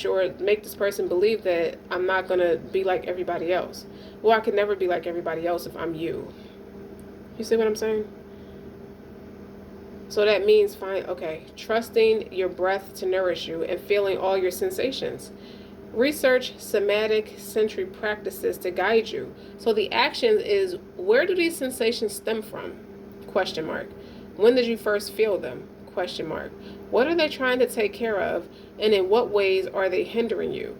this person believe that I'm not going to be like everybody else? Well, I could never be like everybody else if I'm you. You see what I'm saying? So that means trusting your breath to nourish you and feeling all your sensations. Research somatic sensory practices to guide you. So the action is, where do these sensations stem from? Question mark. When did you first feel them? Question mark. What are they trying to take care of, and in what ways are they hindering you?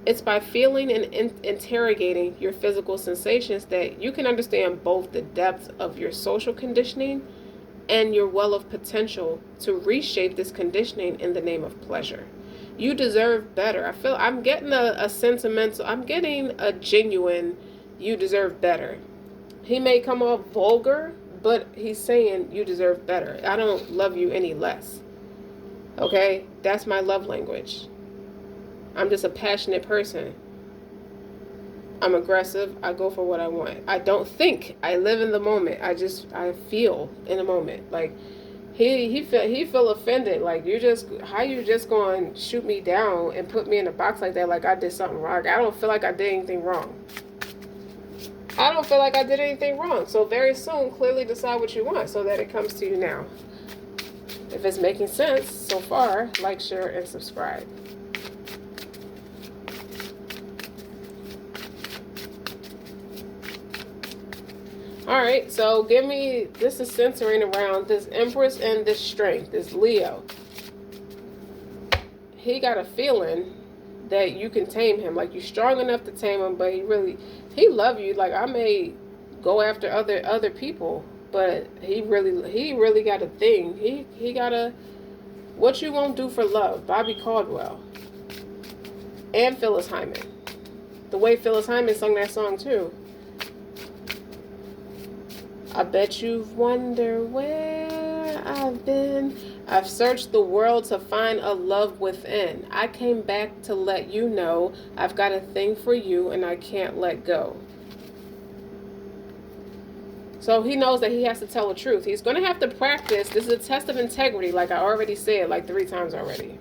It's by feeling and interrogating your physical sensations that you can understand both the depth of your social conditioning and your well of potential to reshape this conditioning in the name of pleasure. You deserve better. I'm getting I'm getting a genuine, you deserve better. He may come off vulgar, but he's saying you deserve better. I don't love you any less. Okay? That's my love language. I'm just a passionate person. I'm aggressive. I go for what I want. I don't think. I live in the moment. I feel in the moment. Like, he feel offended. Like, how you just going to shoot me down and put me in a box like that, like I did something wrong? I don't feel like I did anything wrong. I don't feel like I did anything wrong. So very soon, clearly decide what you want so that it comes to you now. If it's making sense so far, like, share, and subscribe. Alright, so this is centering around this Empress and this Strength, this Leo. He got a feeling that you can tame him. Like, you're strong enough to tame him, but he love you. Like, I may go after other people, but he really got a thing. He got a What You Won't Do for Love, Bobby Caldwell and Phyllis Hyman. The way Phyllis Hyman sung that song too. I bet you've wondered where I've been. I've searched the world to find a love within. I came back to let you know I've got a thing for you and I can't let go. So he knows that he has to tell the truth. He's going to have to practice. This is a test of integrity, like I already said, like 3 times already.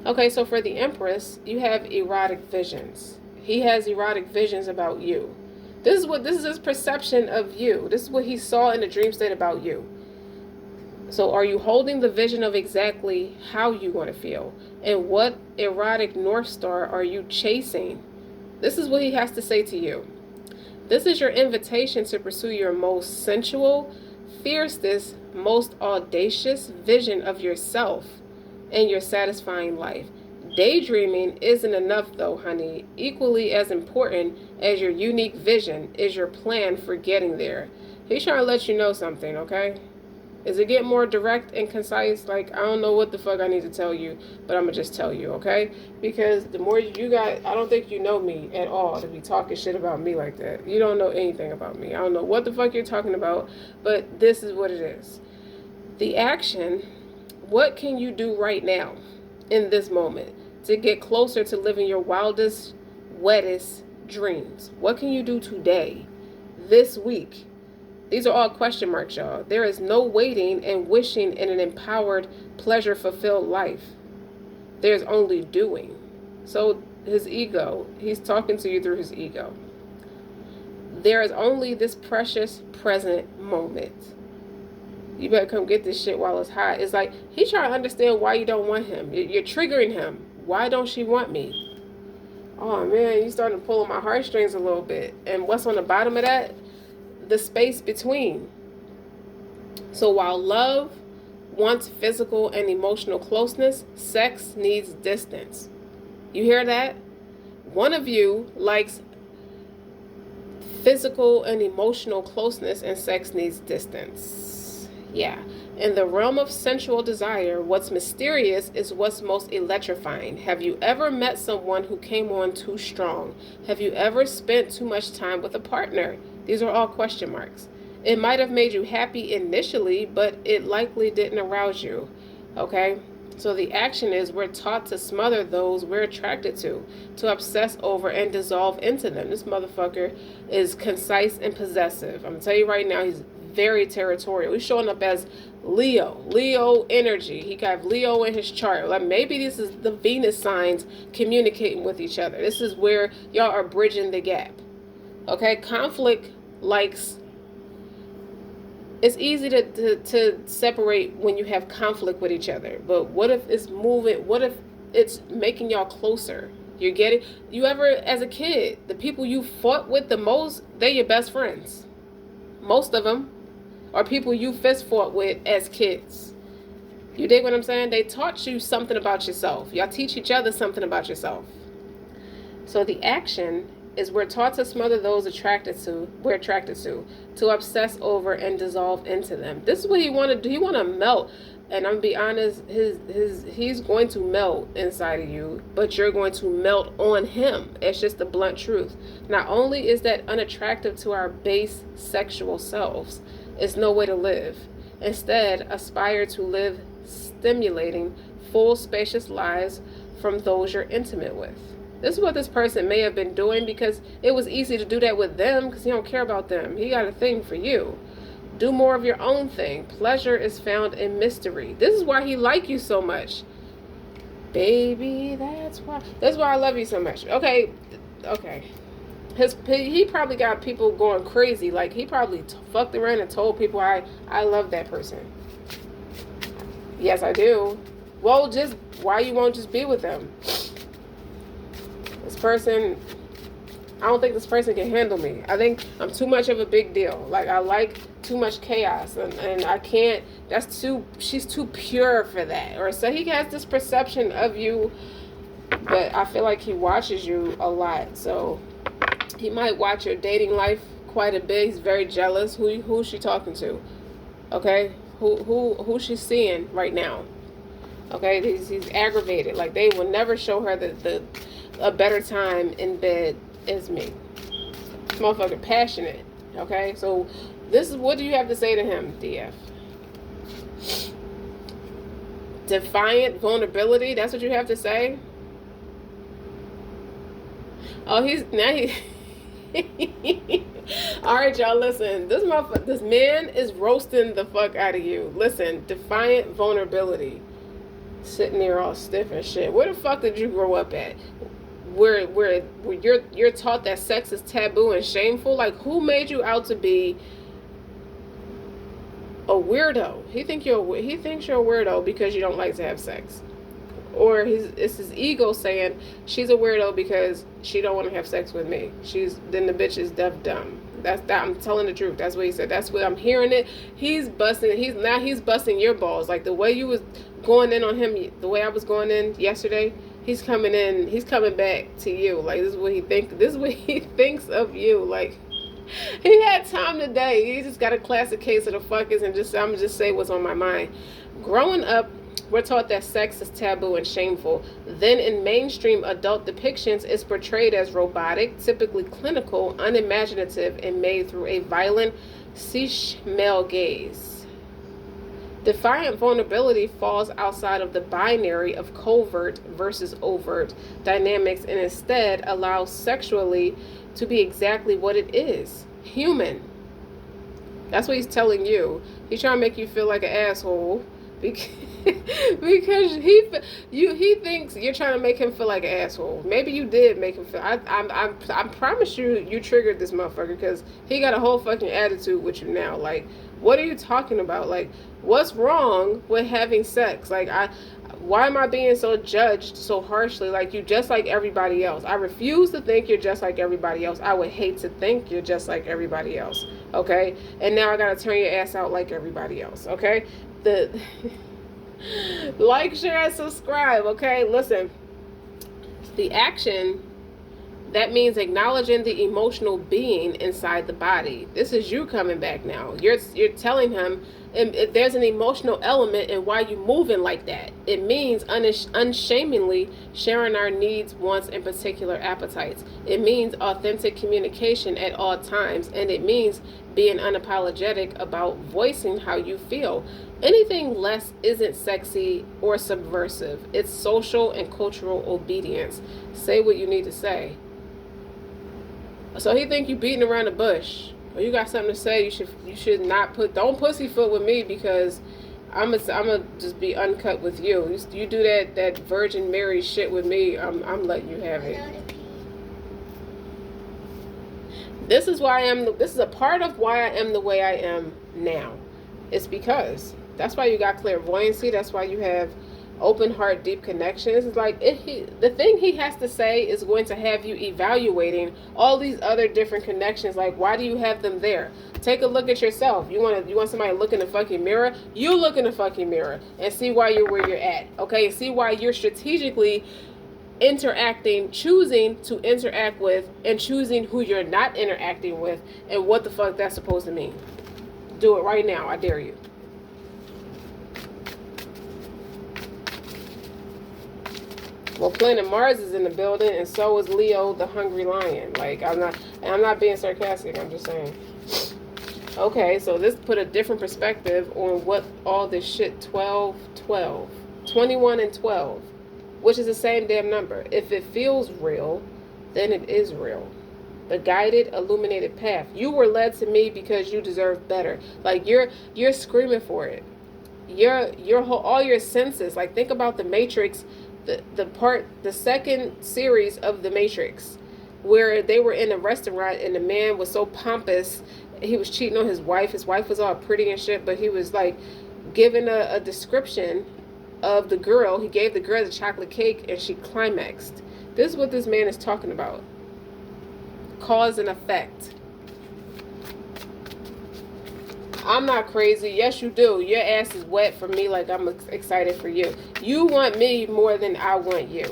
Okay, so for the Empress, you have erotic visions. He has erotic visions about you. This is his perception of you. This is what he saw in the dream state about you. So are you holding the vision of exactly how you want to feel? And what erotic North Star are you chasing? This is what he has to say to you. This is your invitation to pursue your most sensual, fiercest, most audacious vision of yourself and your satisfying life. Daydreaming isn't enough though, honey. Equally as important as your unique vision is your plan for getting there. He's trying to let you know something, okay? Is it get more direct and concise? Like, I don't know what the fuck I need to tell you, but I'm going to just tell you, okay? Because the more you got, I don't think you know me at all to be talking shit about me like that. You don't know anything about me. I don't know what the fuck you're talking about, but this is what it is. The action, what can you do right now in this moment to get closer to living your wildest, wettest dreams? What can you do today, this week? These are all question marks, y'all. There is no waiting and wishing in an empowered, pleasure-fulfilled life. There's only doing. So his ego, he's talking to you through his ego. There is only this precious present moment. You better come get this shit while it's hot. It's like, he's trying to understand why you don't want him. You're triggering him. Why don't she want me? Oh man, you starting to pull on my heartstrings a little bit. And what's on the bottom of that? The space between. So while love wants physical and emotional closeness, sex needs distance. You hear that? One of you likes physical and emotional closeness and sex needs distance. Yeah. In the realm of sensual desire, what's mysterious is what's most electrifying. Have you ever met someone who came on too strong? Have you ever spent too much time with a partner? These are all question marks. It might have made you happy initially, but it likely didn't arouse you. Okay? So the action is we're taught to smother those we're attracted to obsess over and dissolve into them. This motherfucker is concise and possessive. I'm going to tell you right now, he's very territorial. He's showing up as Leo energy. He got Leo in his chart. Like, maybe this is the Venus signs communicating with each other. This is where y'all are bridging the gap. Okay? Conflict likes, it's easy to separate when you have conflict with each other. But what if it's moving? What if it's making y'all closer? You ever, as a kid, the people you fought with the most, they're your best friends. Most of them are people you fist fought with as kids. You dig what I'm saying? They taught you something about yourself. Y'all teach each other something about yourself. So the action is we're taught to smother those we're attracted to obsess over and dissolve into them. This is what he want to do. He want to melt. And I'm gonna be honest, he's going to melt inside of you, but you're going to melt on him. It's just the blunt truth. Not only is that unattractive to our base sexual selves, it's no way to live. Instead, aspire to live stimulating, full, spacious lives from those you're intimate with. This is what this person may have been doing because it was easy to do that with them because he don't care about them. He got a thing for you. Do more of your own thing. Pleasure is found in mystery. This is why he like you so much. Baby, that's why I love you so much. Okay. He probably got people going crazy. Like, he probably fucked around and told people, I love that person. Yes, I do. Well, just why you won't just be with them? This person, I don't think this person can handle me. I think I'm too much of a big deal. Like, I like too much chaos, and I can't, she's too pure for that. Or so he has this perception of you but I feel like he watches you a lot. So he might watch your dating life quite a bit. He's very jealous. Who's she talking to? Okay, who she's seeing right now? Okay, he's aggravated. Like, they will never show her the a better time in bed is me. This motherfucker passionate. Okay, so this is what do you have to say to him, DF? Defiant vulnerability. That's what you have to say. Oh, he's now he. All right, y'all. Listen, this man is roasting the fuck out of you. Listen, defiant vulnerability. Sitting there all stiff and shit. Where the fuck did you grow up at? Where you're taught that sex is taboo and shameful? Like, who made you out to be a weirdo? He thinks you're a weirdo because you don't like to have sex. Or it's his ego saying she's a weirdo because she don't want to have sex with me. Then the bitch is deaf dumb. I'm telling the truth. That's what he said. That's what I'm hearing it. He's busting your balls. Like the way you was going in on him, the way I was going in yesterday, he's coming back to you. Like this is what he thinks of you. Like he had time today. He just got a classic case of the fuckers and I'm just say what's on my mind. Growing up, we're taught that sex is taboo and shameful. Then in mainstream adult depictions, it's portrayed as robotic, typically clinical, unimaginative, and made through a violent, cis male gaze. Defiant vulnerability falls outside of the binary of covert versus overt dynamics and instead allows sexually to be exactly what it is, human. That's what he's telling you. He's trying to make you feel like an asshole because he thinks you're trying to make him feel like an asshole. Maybe you did make him feel. I promise you triggered this motherfucker because he got a whole fucking attitude with you now. Like, what are you talking about? Like, what's wrong with having sex? Like, why am I being so judged so harshly? Like, you just like everybody else. I refuse to think you're just like everybody else. I would hate to think you're just like everybody else. Okay, and now I gotta turn your ass out like everybody else. Okay. Like, share, and subscribe, okay? Listen, the action, that means acknowledging the emotional being inside the body. This is you coming back now. You're telling him there's an emotional element in why you moving like that. It means unshamingly sharing our needs, wants, and particular appetites. It means authentic communication at all times, and it means being unapologetic about voicing how you feel. Anything less isn't sexy or subversive. It's social and cultural obedience. Say what you need to say. So he think you beating around the bush. Or you got something to say, you should not don't pussyfoot with me because I'm gonna just be uncut with you. You do that Virgin Mary shit with me, I'm letting you have it. This is a part of why I am the way I am now. It's because that's why you got clairvoyancy. That's why you have open heart, deep connections. It's like the thing he has to say is going to have you evaluating all these other different connections. Like, why do you have them there? Take a look at yourself. You want somebody to look in the fucking mirror? You look in the fucking mirror and see why you're where you're at. Okay, see why you're strategically choosing to interact with, and choosing who you're not interacting with, and what the fuck that's supposed to mean. Do it right now. I dare you. Well, Planet Mars is in the building, and so is Leo, the hungry lion. Like, I'm not being sarcastic. I'm just saying. Okay, so this put a different perspective on what all this shit 21 and 12, which is the same damn number. If it feels real, then it is real. The guided, illuminated path. You were led to me because you deserve better. Like, you're screaming for it. All your senses. Like, think about the Matrix. The second series of The Matrix, where they were in a restaurant and the man was so pompous, he was cheating on his wife. His wife was all pretty and shit, but he was like giving a description of the girl. He gave the girl the chocolate cake and she climaxed. This is what this man is talking about. Cause and effect. I'm not crazy. Yes, you do. Your ass is wet for me like I'm excited for you. You want me more than I want you.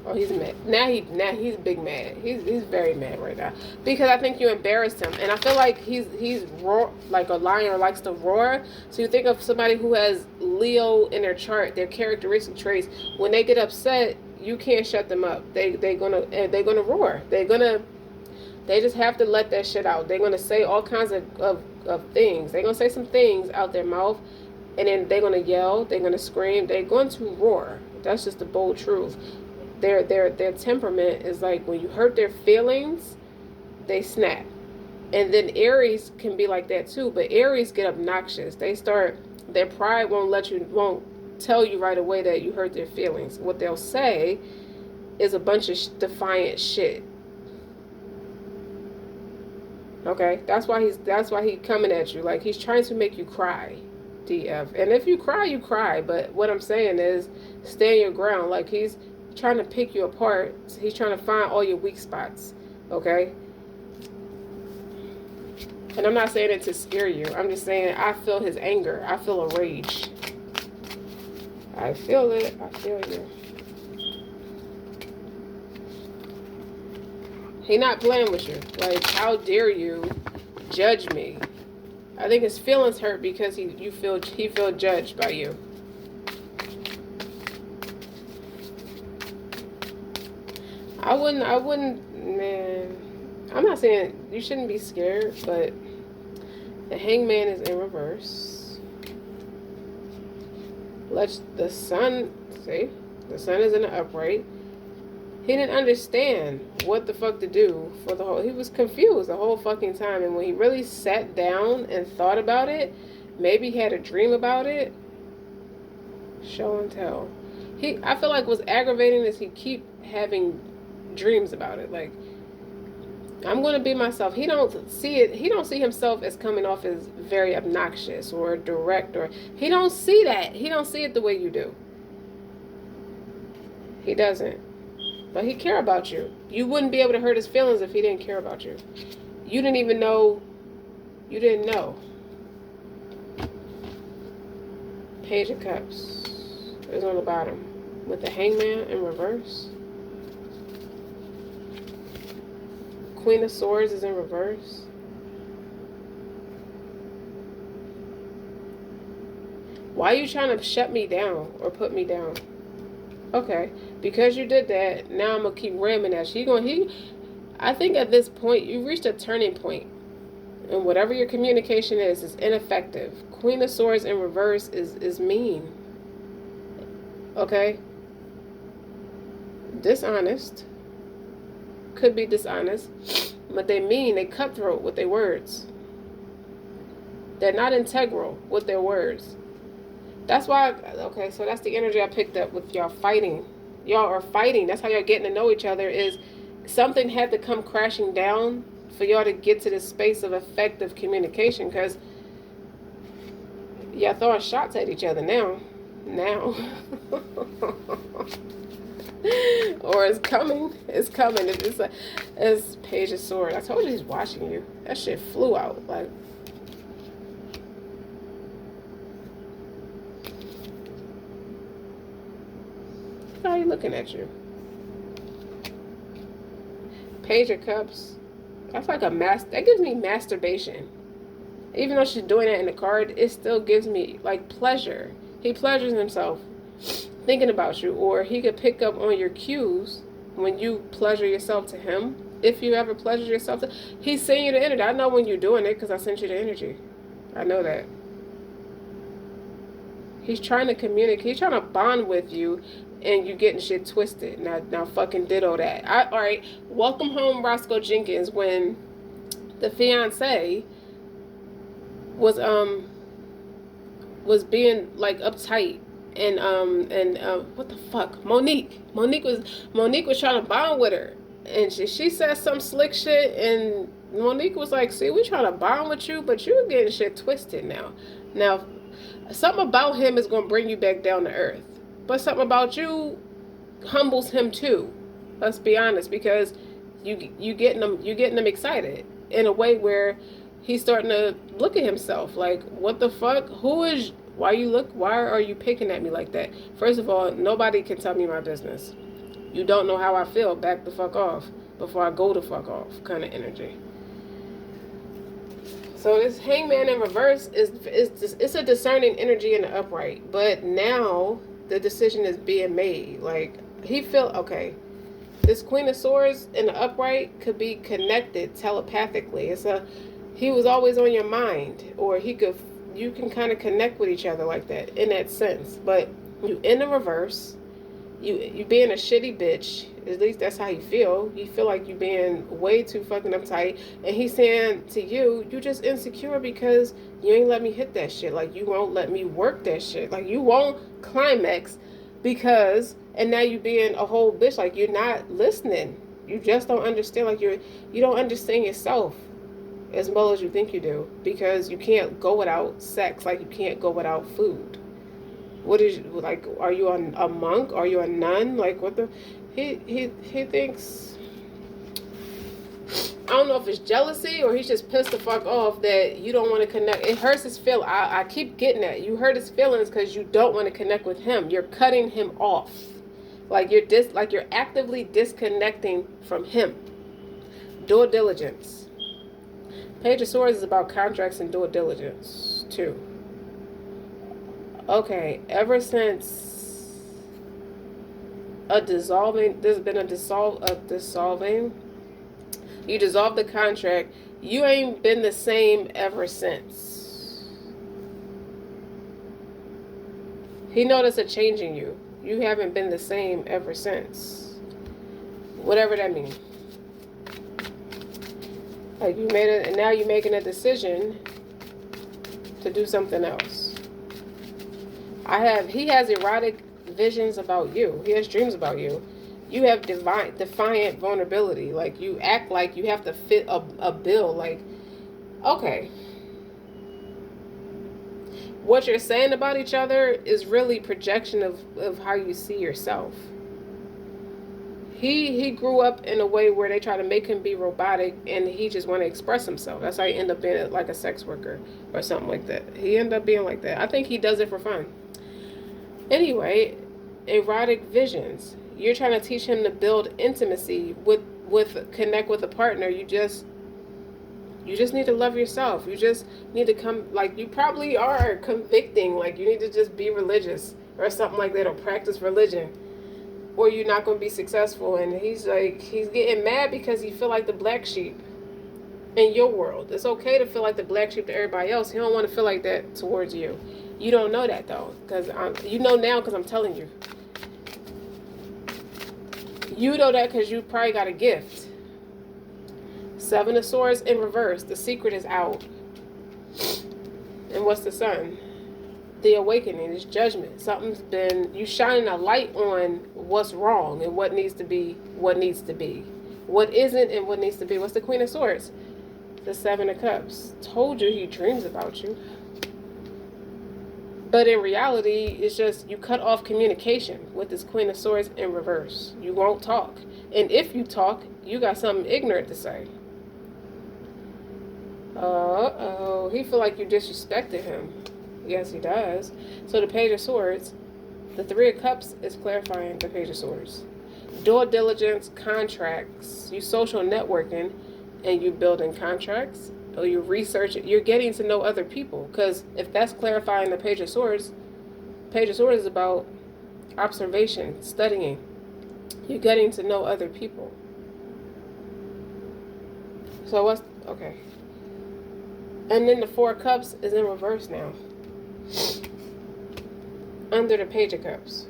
Oh, he's mad. Now he's big mad. He's very mad right now because I think you embarrassed him, and I feel like he's roar like a lion likes to roar. So you think of somebody who has Leo in their chart, their characteristic traits. When they get upset, you can't shut them up. They're gonna roar. They just have to let that shit out. They're gonna say all kinds of things. They're gonna say some things out their mouth, and then they're gonna yell. They're gonna scream. They're going to roar. That's just the bold truth. Their temperament is like when you hurt their feelings, they snap. And then Aries can be like that too, but Aries get obnoxious. Their pride won't tell you right away that you hurt their feelings. What they'll say is a bunch of defiant shit. Okay, that's why he's coming at you. Like he's trying to make you cry, DF. And if you cry, you cry. But what I'm saying is, stand your ground. Like he's trying to pick you apart. He's trying to find all your weak spots. Okay. And I'm not saying it to scare you. I'm just saying I feel his anger. I feel a rage. I feel it. I feel you. He not playing with you. Like, how dare you judge me? I think his feelings hurt because he feel judged by you. I wouldn't, man. I'm not saying you shouldn't be scared, but the Hangman is in reverse. The sun, see? The sun is in the upright. He didn't understand what the fuck to do for the whole, he was confused the whole fucking time. And when he really sat down and thought about it, maybe he had a dream about it, show and tell. I feel like what's aggravating is he keep having dreams about it. Like, I'm going to be myself. He don't see himself as coming off as very obnoxious or direct, or he don't see that. He don't see it the way you do. He doesn't. But he care about you. You wouldn't be able to hurt his feelings if he didn't care about you. You didn't even know. You didn't know. Page of Cups is on the bottom with the Hangman in reverse. Queen of Swords is in reverse. Why are you trying to shut me down or put me down? Okay, because you did that, now I'm gonna keep ramming at you. I think at this point you reached a turning point, and whatever your communication is ineffective. Queen of Swords in reverse is mean. Okay, dishonest. Could be dishonest, but they cutthroat with their words. They're not integral with their words. That's why, okay, so that's the energy I picked up with y'all fighting. Y'all are fighting. That's how y'all getting to know each other, is something had to come crashing down for y'all to get to this space of effective communication, because y'all throwing shots at each other now. Or it's coming. It's Page of Swords. I told you he's watching you. That shit flew out. Like, how are you looking at you? Page of Cups. That's like that gives me masturbation. Even though she's doing that in the card, it still gives me like pleasure. He pleasures himself thinking about you, or he could pick up on your cues when you pleasure yourself to him. If you ever pleasure yourself he's sending you the energy. I know when you're doing it because I sent you the energy. I know that. He's trying to communicate. He's trying to bond with you, and you getting shit twisted. Now fucking ditto that. All right. Welcome home, Roscoe Jenkins. When the fiance was being like uptight, and what the fuck, Monique was trying to bond with her, and she said some slick shit, and Monique was like, see, we trying to bond with you, but you're getting shit twisted now something about him is going to bring you back down to earth, but something about you humbles him too. Let's be honest, because you getting them excited in a way where he's starting to look at himself like, what the fuck? Why are you picking at me like that? First of all, nobody can tell me my business. You don't know how I feel. Back the fuck off before I go the fuck off kind of energy. So this hangman in reverse it's a discerning energy in the upright. But now the decision is being made. Like, he feel, okay, this Queen of Swords in the upright could be connected telepathically. He was always on your mind, or you can kind of connect with each other like that in that sense. But you in the reverse, you being a shitty bitch. At least that's how you feel. You feel like you being way too fucking uptight. And he's saying to you, you just insecure because you ain't let me hit that shit. Like, you won't let me work that shit. Like, you won't climax because, and now you being a whole bitch. Like, you're not listening. You just don't understand. Like, you don't understand yourself as well as you think you do, because you can't go without sex. Like, you can't go without food. What is, like, are you a monk? Are you a nun? Like, what the, he thinks, I don't know if it's jealousy or he's just pissed the fuck off that you don't want to connect. It hurts his feelings. I keep getting that. You hurt his feelings because you don't want to connect with him. You're cutting him off. Like, you're actively disconnecting from him. Due diligence. Page of Swords is about contracts and due diligence too. Okay, ever since there's been a dissolving. You dissolved the contract. You ain't been the same ever since. He noticed a change in you. You haven't been the same ever since. Whatever that means. Like, you made it, and now you're making a decision to do something else. He has erotic visions about you. He has dreams about you. You have defiant vulnerability. Like, you act like you have to fit a bill. Like, okay. What you're saying about each other is really projection of how you see yourself. He grew up in a way where they try to make him be robotic, and he just want to express himself. That's how he ended up being like a sex worker or something like that. He ended up being like that. I think he does it for fun. Anyway, erotic visions. You're trying to teach him to build intimacy connect with a partner. You just need to love yourself. You just need to like, you probably are convicting. Like, you need to just be religious or something like that, or practice religion, or you're not going to be successful. And he's getting mad because he feel like the black sheep in your world. It's okay to feel like the black sheep to everybody else. He don't want to feel like that towards you. You don't know that though, because you know now because I'm telling you. You know that because you probably got a gift. Seven of Swords in reverse. The secret is out. And what's the Sun? The awakening is judgment. You shining a light on what's wrong and what needs to be, what isn't and what needs to be. What's the Queen of Swords? The Seven of Cups. Told you he dreams about you. But in reality, it's just you cut off communication with this Queen of Swords in reverse. You won't talk. And if you talk, you got something ignorant to say. Uh-oh. He feel like you disrespected him. Yes, he does. So the Page of Swords, the Three of Cups is clarifying the Page of Swords. Due diligence, contracts, you social networking, and you building contracts, or you researching, you're getting to know other people. Because if that's clarifying the Page of Swords is about observation, studying. You're getting to know other people. So okay. And then the Four of Cups is in reverse now. Under the Page of Cups.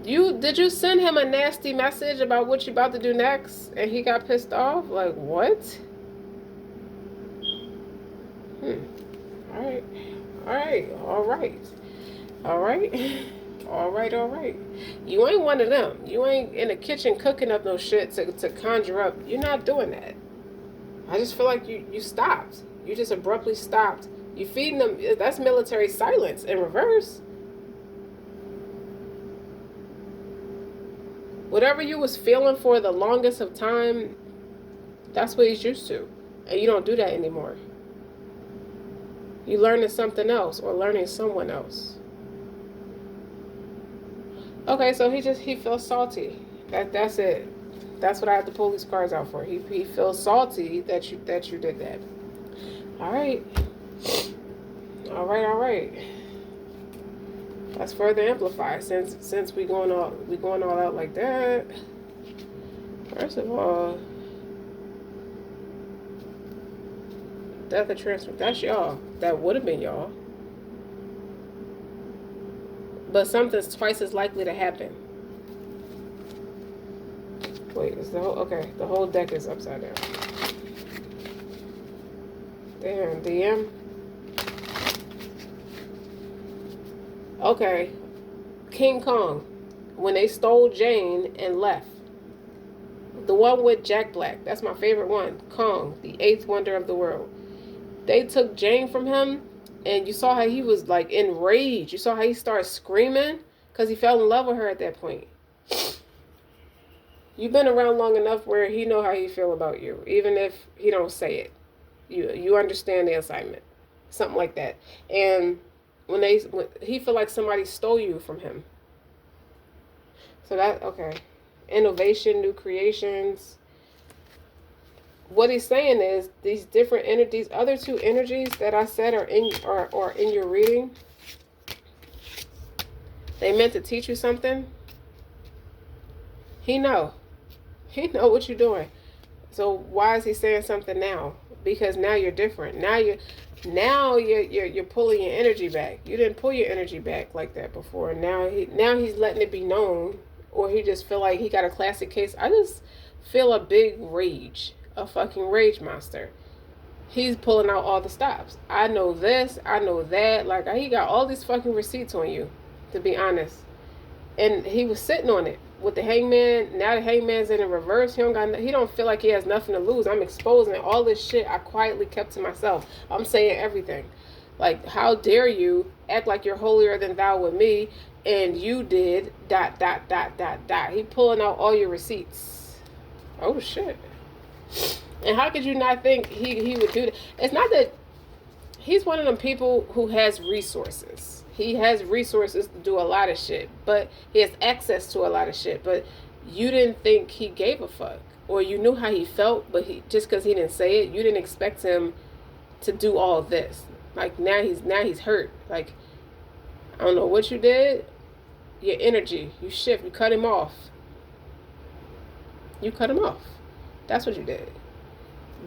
Did you send him a nasty message about what you about to do next and he got pissed off? Like, what? All right. You ain't one of them. You ain't in the kitchen cooking up no shit to conjure up. You're not doing that. I just feel like you stopped. You just abruptly stopped. You feeding them. That's military silence in reverse. Whatever you was feeling for the longest of time, that's what he's used to. And you don't do that anymore. You learning something else or learning someone else. Okay, so he feels salty. That's it. That's what I have to pull these cards out for. He feels salty that you did that. All right. All right, all right. Let's further amplify since we going all out like that. First of all, death of transfer. That's y'all. That would have been y'all. But something's twice as likely to happen. Wait, is the whole okay? The whole deck is upside down. Damn, DM. Okay, King Kong, when they stole Jane and left. The one with Jack Black, that's my favorite one. Kong, the eighth wonder of the world. They took Jane from him, and you saw how he was like enraged. You saw how he started screaming because he fell in love with her at that point. You've been around long enough where he know how he feel about you, even if he don't say it. You understand the assignment, something like that. And when he feel like somebody stole you from him. So that okay, innovation, new creations. What he's saying is these different energies, other two energies that I said are in your reading. They meant to teach you something. He know what you're doing. So why is he saying something now? Because now you're different. Now you're pulling your energy back. You didn't pull your energy back like that before. Now he's letting it be known, or he just feel like he got a classic case. I just feel a big rage, a fucking rage monster. He's pulling out all the stops. I know this, I know that. Like he got all these fucking receipts on you, to be honest. And he was sitting on it with the hangman. Now the hangman's in the reverse. He don't feel like he has nothing to lose. I'm exposing all this shit I quietly kept to myself. I'm saying everything. Like, how dare you act like you're holier than thou with me, and you did ... He pulling out all your receipts. Oh shit. And how could you not think he would do that? It's not that he's one of them people who has resources. He has resources to do a lot of shit, but he has access to a lot of shit. But you didn't think he gave a fuck, or you knew how he felt, but just because he didn't say it, you didn't expect him to do all this. Like now he's hurt. Like I don't know what you did. Your energy, you shift, you cut him off. You cut him off. That's what you did.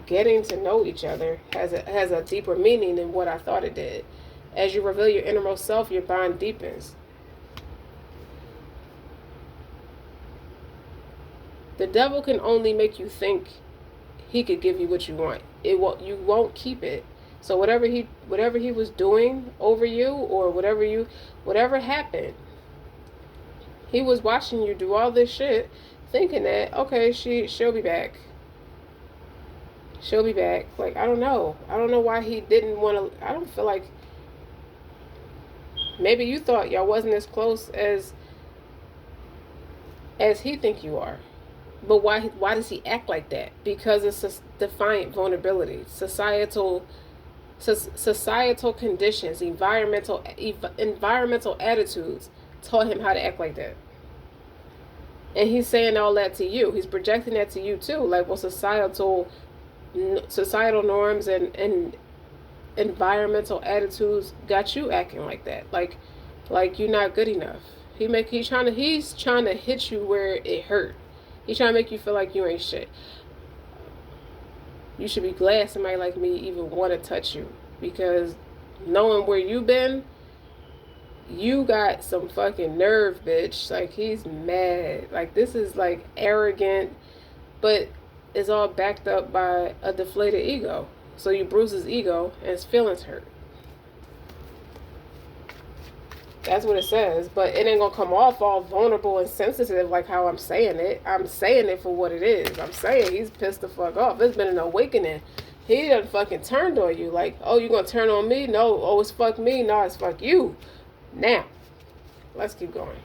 Getting to know each other has a deeper meaning than what I thought it did. As you reveal your innermost self, your bond deepens. The devil can only make you think he could give you what you want. You won't keep it. So whatever he was doing over you, or whatever happened, he was watching you do all this shit, thinking that okay, she'll be back. She'll be back. Like I don't know why he didn't want to. I don't feel like. Maybe you thought y'all wasn't as close as he think you are. But why does he act like that? Because it's a defiant vulnerability. Societal conditions, environmental attitudes taught him how to act like that. And he's saying all that to you. He's projecting that to you too. Like, well, societal norms and environmental attitudes got you acting like that. Like you're not good enough. He's trying to hit you where it hurt. He's trying to make you feel like you ain't shit. You should be glad somebody like me even want to touch you, because knowing where you been, you got some fucking nerve, bitch. Like he's mad. Like this is like arrogant, but it's all backed up by a deflated ego. So you bruise his ego and his feelings hurt. That's what it says. But it ain't gonna come off all vulnerable and sensitive like how I'm saying it. I'm saying it for what it is. I'm saying he's pissed the fuck off. It's been an awakening. He done fucking turned on you. Like, oh, you gonna turn on me? No. Oh, it's fuck me? No, it's fuck you. Now, let's keep going.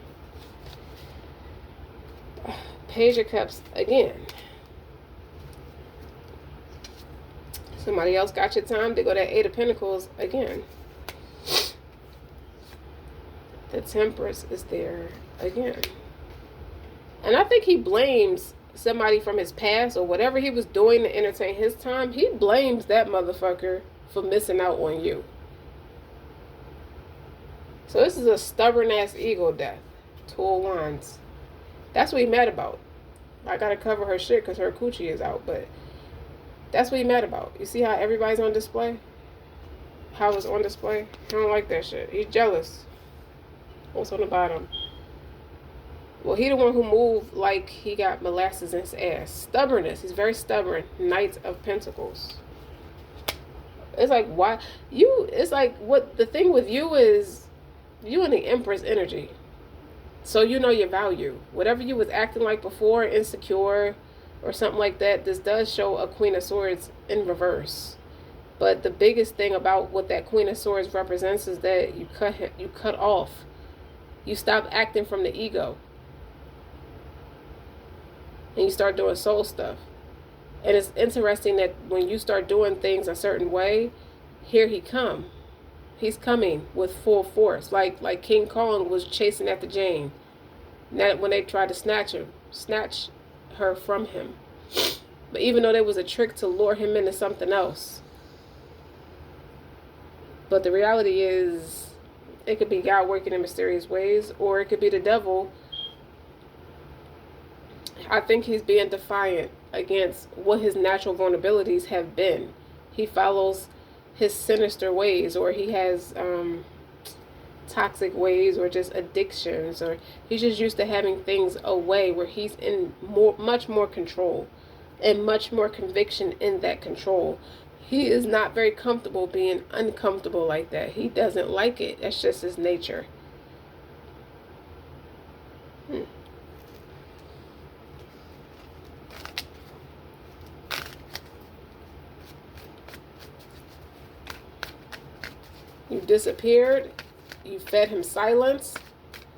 Page of Cups again. Somebody else got your time to go to Eight of Pentacles again. The Temperance is there again. And I think he blames somebody from his past or whatever he was doing to entertain his time. He blames that motherfucker for missing out on you. So this is a stubborn ass ego death. Two of Wands. That's what he mad about. I gotta cover her shit because her coochie is out, but that's what he mad about. You see how everybody's on display? How it's on display? I don't like that shit. He's jealous. What's on the bottom? Well, he the one who moved like he got molasses in his ass. Stubbornness. He's very stubborn. Knight of Pentacles. It's like, why? It's like, what the thing with you is, you in the Empress energy. So you know your value. Whatever you was acting like before, insecure or something like that, this does show a Queen of Swords in reverse. But the biggest thing about what that Queen of Swords represents is that you cut off. You stop acting from the ego. And you start doing soul stuff. And it's interesting that when you start doing things a certain way, here he come. He's coming with full force. Like King Kong was chasing after Jane. Now when they tried to snatch her from him. But even though there was a trick to lure him into something else. But the reality is, it could be God working in mysterious ways, or it could be the devil. I think he's being defiant against what his natural vulnerabilities have been. He follows his sinister ways, or he has toxic ways, or just addictions, or he's just used to having things away where he's in much more control and much more conviction in that control. He is not very comfortable being uncomfortable like that. He doesn't like it. That's just his nature. You disappeared. You fed him silence.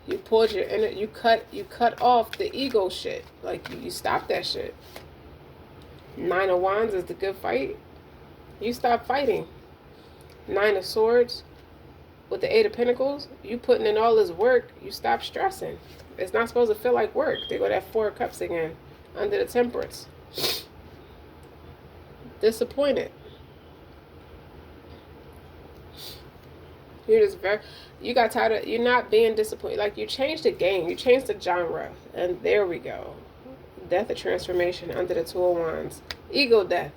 You pulled your inner. You cut off the ego shit. Like you stopped that shit. 9 of Wands is the good fight. You stop fighting. 9 of Swords with the 8 of Pentacles. You putting in all this work. You stop stressing. It's not supposed to feel like work. They go that 4 of Cups again under the Temperance. Disappointed. You got tired of, you're not being disappointed. Like, you changed the game. You changed the genre. And there we go. Death of Transformation under the 2 of Wands. Ego death.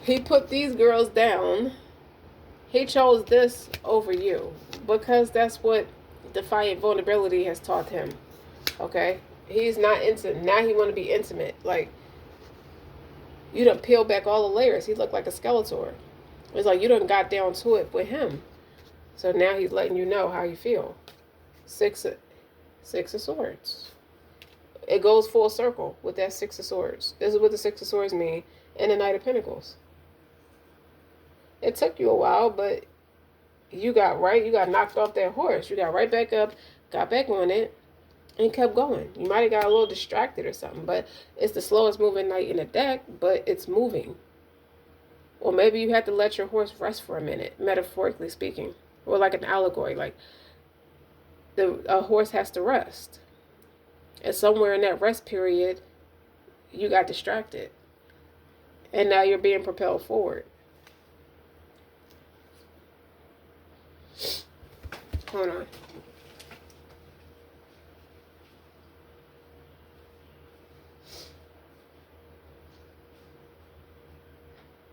He put these girls down. He chose this over you. Because that's what defiant vulnerability has taught him. Okay? He's not into, now he want to be intimate. Like, you done peel back all the layers. He looked like a Skeletor. It's like you done got down to it with him. So now he's letting you know how you feel. 6 of Swords. It goes full circle with that 6 of Swords. This is what the 6 of Swords mean. And the Knight of Pentacles. It took you a while, but you got right. You got knocked off that horse. You got right back up, got back on it, and kept going. You might have got a little distracted or something, but it's the slowest moving knight in the deck, but it's moving. Or maybe you had to let your horse rest for a minute, metaphorically speaking. Or like an allegory, like a horse has to rest. And somewhere in that rest period, you got distracted. And now you're being propelled forward. Hold on.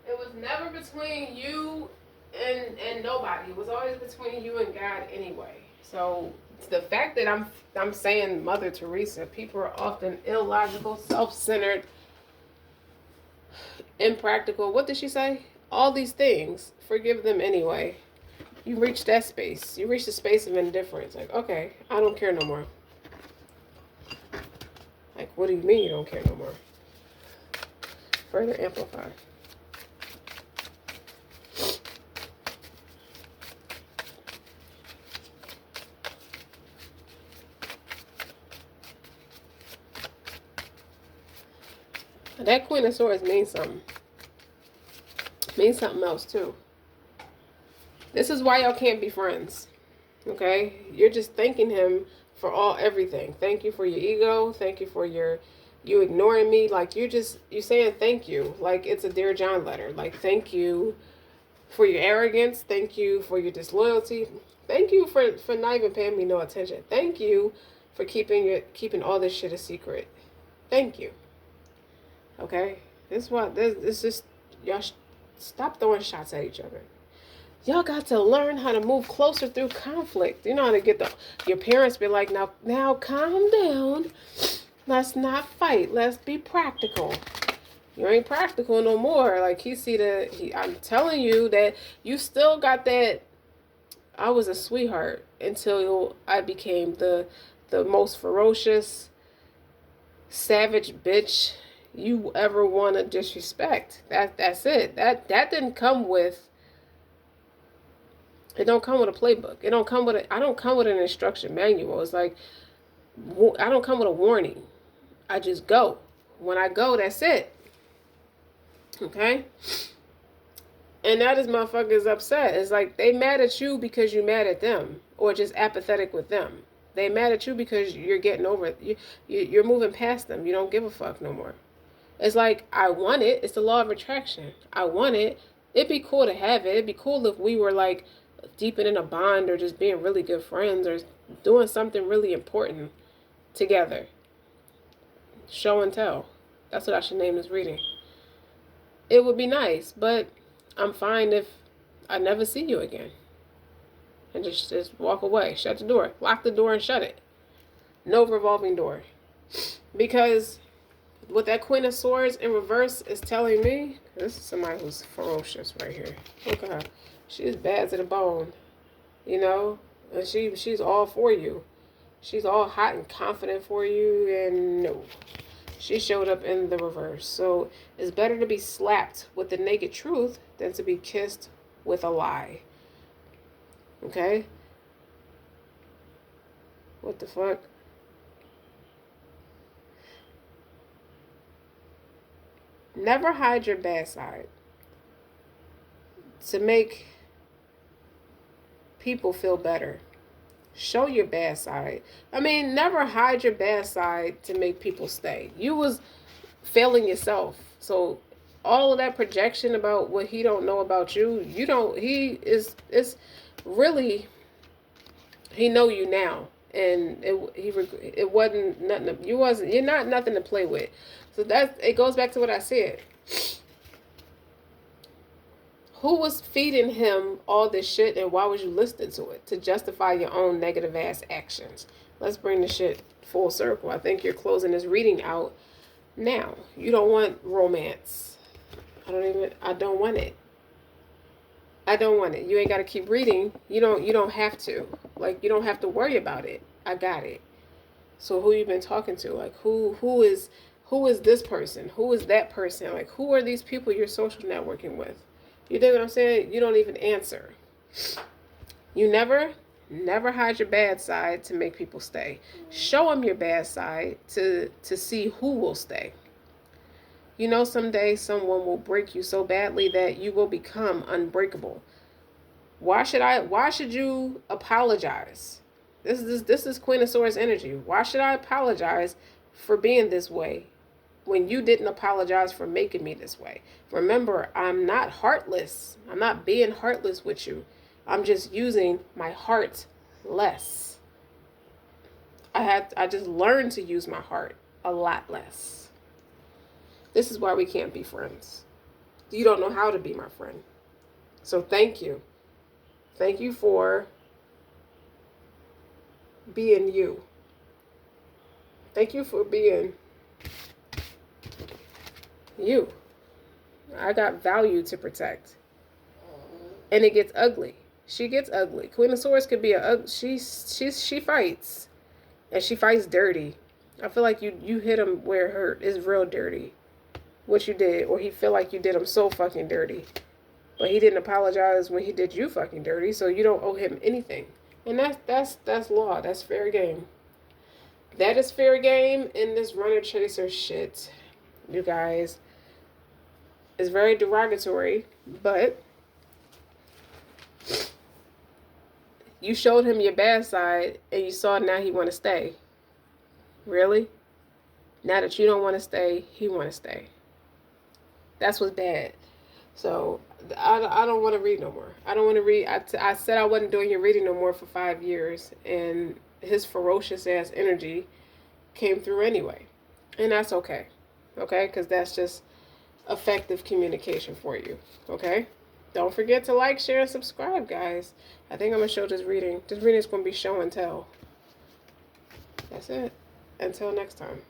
It was never between you and nobody. It was always between you and God anyway. So the fact that I'm saying Mother Teresa, people are often illogical, self-centered, impractical. What did she say? All these things. Forgive them anyway. You reach that space. You reach the space of indifference. Like, okay, I don't care no more. Like, what do you mean you don't care no more? Further amplify. That Queen of Swords means something. Means something else too. This is why y'all can't be friends. Okay? You're just thanking him for everything. Thank you for your ego. Thank you for you ignoring me. Like you saying thank you. Like it's a Dear John letter. Like thank you for your arrogance. Thank you for your disloyalty. Thank you for not even paying me no attention. Thank you for keeping all this shit a secret. Thank you. Okay? This just y'all stop throwing shots at each other. Y'all got to learn how to move closer through conflict. You know how to get your parents be like, now calm down. Let's not fight. Let's be practical. You ain't practical no more. Like I'm telling you that you still got that. I was a sweetheart until I became the most ferocious, savage bitch you ever want to disrespect. That's it. That didn't come with. It don't come with a playbook. It don't come with I don't come with an instruction manual. It's like I don't come with a warning. I just go. When I go, that's it. Okay? And now this motherfucker is upset. It's like they mad at you because you mad at them, or just apathetic with them. They mad at you because you're getting over it. You're moving past them. You don't give a fuck no more. It's like, I want it. It's the law of attraction. I want it. It'd be cool to have it. It'd be cool if we were like deepening a bond or just being really good friends or doing something really important together. Show and tell. That's what I should name this reading. It would be nice, but I'm fine if I never see you again. And just walk away. Shut the door. Lock the door and shut it. No revolving door. Because what that Queen of Swords in reverse is telling me, this is somebody who's ferocious right here. Look at her. She's bad to the bone. You know? And she's all for you. She's all hot and confident for you, and no. She showed up in the reverse. So it's better to be slapped with the naked truth than to be kissed with a lie. Okay? What the fuck? Never hide your bad side to make people feel better. Show your bad side. I mean, never hide your bad side to make people stay. You was failing yourself. So all of that projection about what he don't know about you, it's really, he know you now. And it wasn't nothing. You're not nothing to play with. So it goes back to what I said. Who was feeding him all this shit, and why was you listening to it? To justify your own negative ass actions. Let's bring the shit full circle. I think you're closing this reading out now. You don't want romance. I don't want it. I don't want it. You ain't got to keep reading. You don't have to. Like, you don't have to worry about it. I got it. So who you been talking to? Like, who is this person? Who is that person? Like, who are these people you're social networking with? You dig what I'm saying? You don't even answer. You never hide your bad side to make people stay. Show them your bad side to see who will stay. You know, someday someone will break you so badly that you will become unbreakable. Why should you apologize? This is Queen of Swords energy. Why should I apologize for being this way when you didn't apologize for making me this way? Remember, I'm not heartless. I'm not being heartless with you. I'm just using my heart less. I just learned to use my heart a lot less. This is why we can't be friends. You don't know how to be my friend. So thank you. Thank you for being you. Thank you for being you. I got value to protect. And it gets ugly. She gets ugly. Queen of Swords could be she fights. And she fights dirty. I feel like you hit him where it hurt. It's real dirty. What you did. Or he feel like you did him so fucking dirty. But he didn't apologize when he did you fucking dirty. So you don't owe him anything. And that's law. That's fair game. That is fair game in this runner chaser shit. You guys. It's very derogatory, but You showed him your bad side, and you saw now he want to stay. Really? Now that you don't want to stay, he want to stay. That's what's bad. So I don't want to read no more. I don't want to read. I said I wasn't doing your reading no more for 5 years, and his ferocious ass energy came through anyway, and that's okay. Okay, because that's just effective communication for you. Okay, don't forget to like, share, and subscribe, guys. I think I'm gonna show this reading. This reading is gonna be show and tell. That's it. Until next time.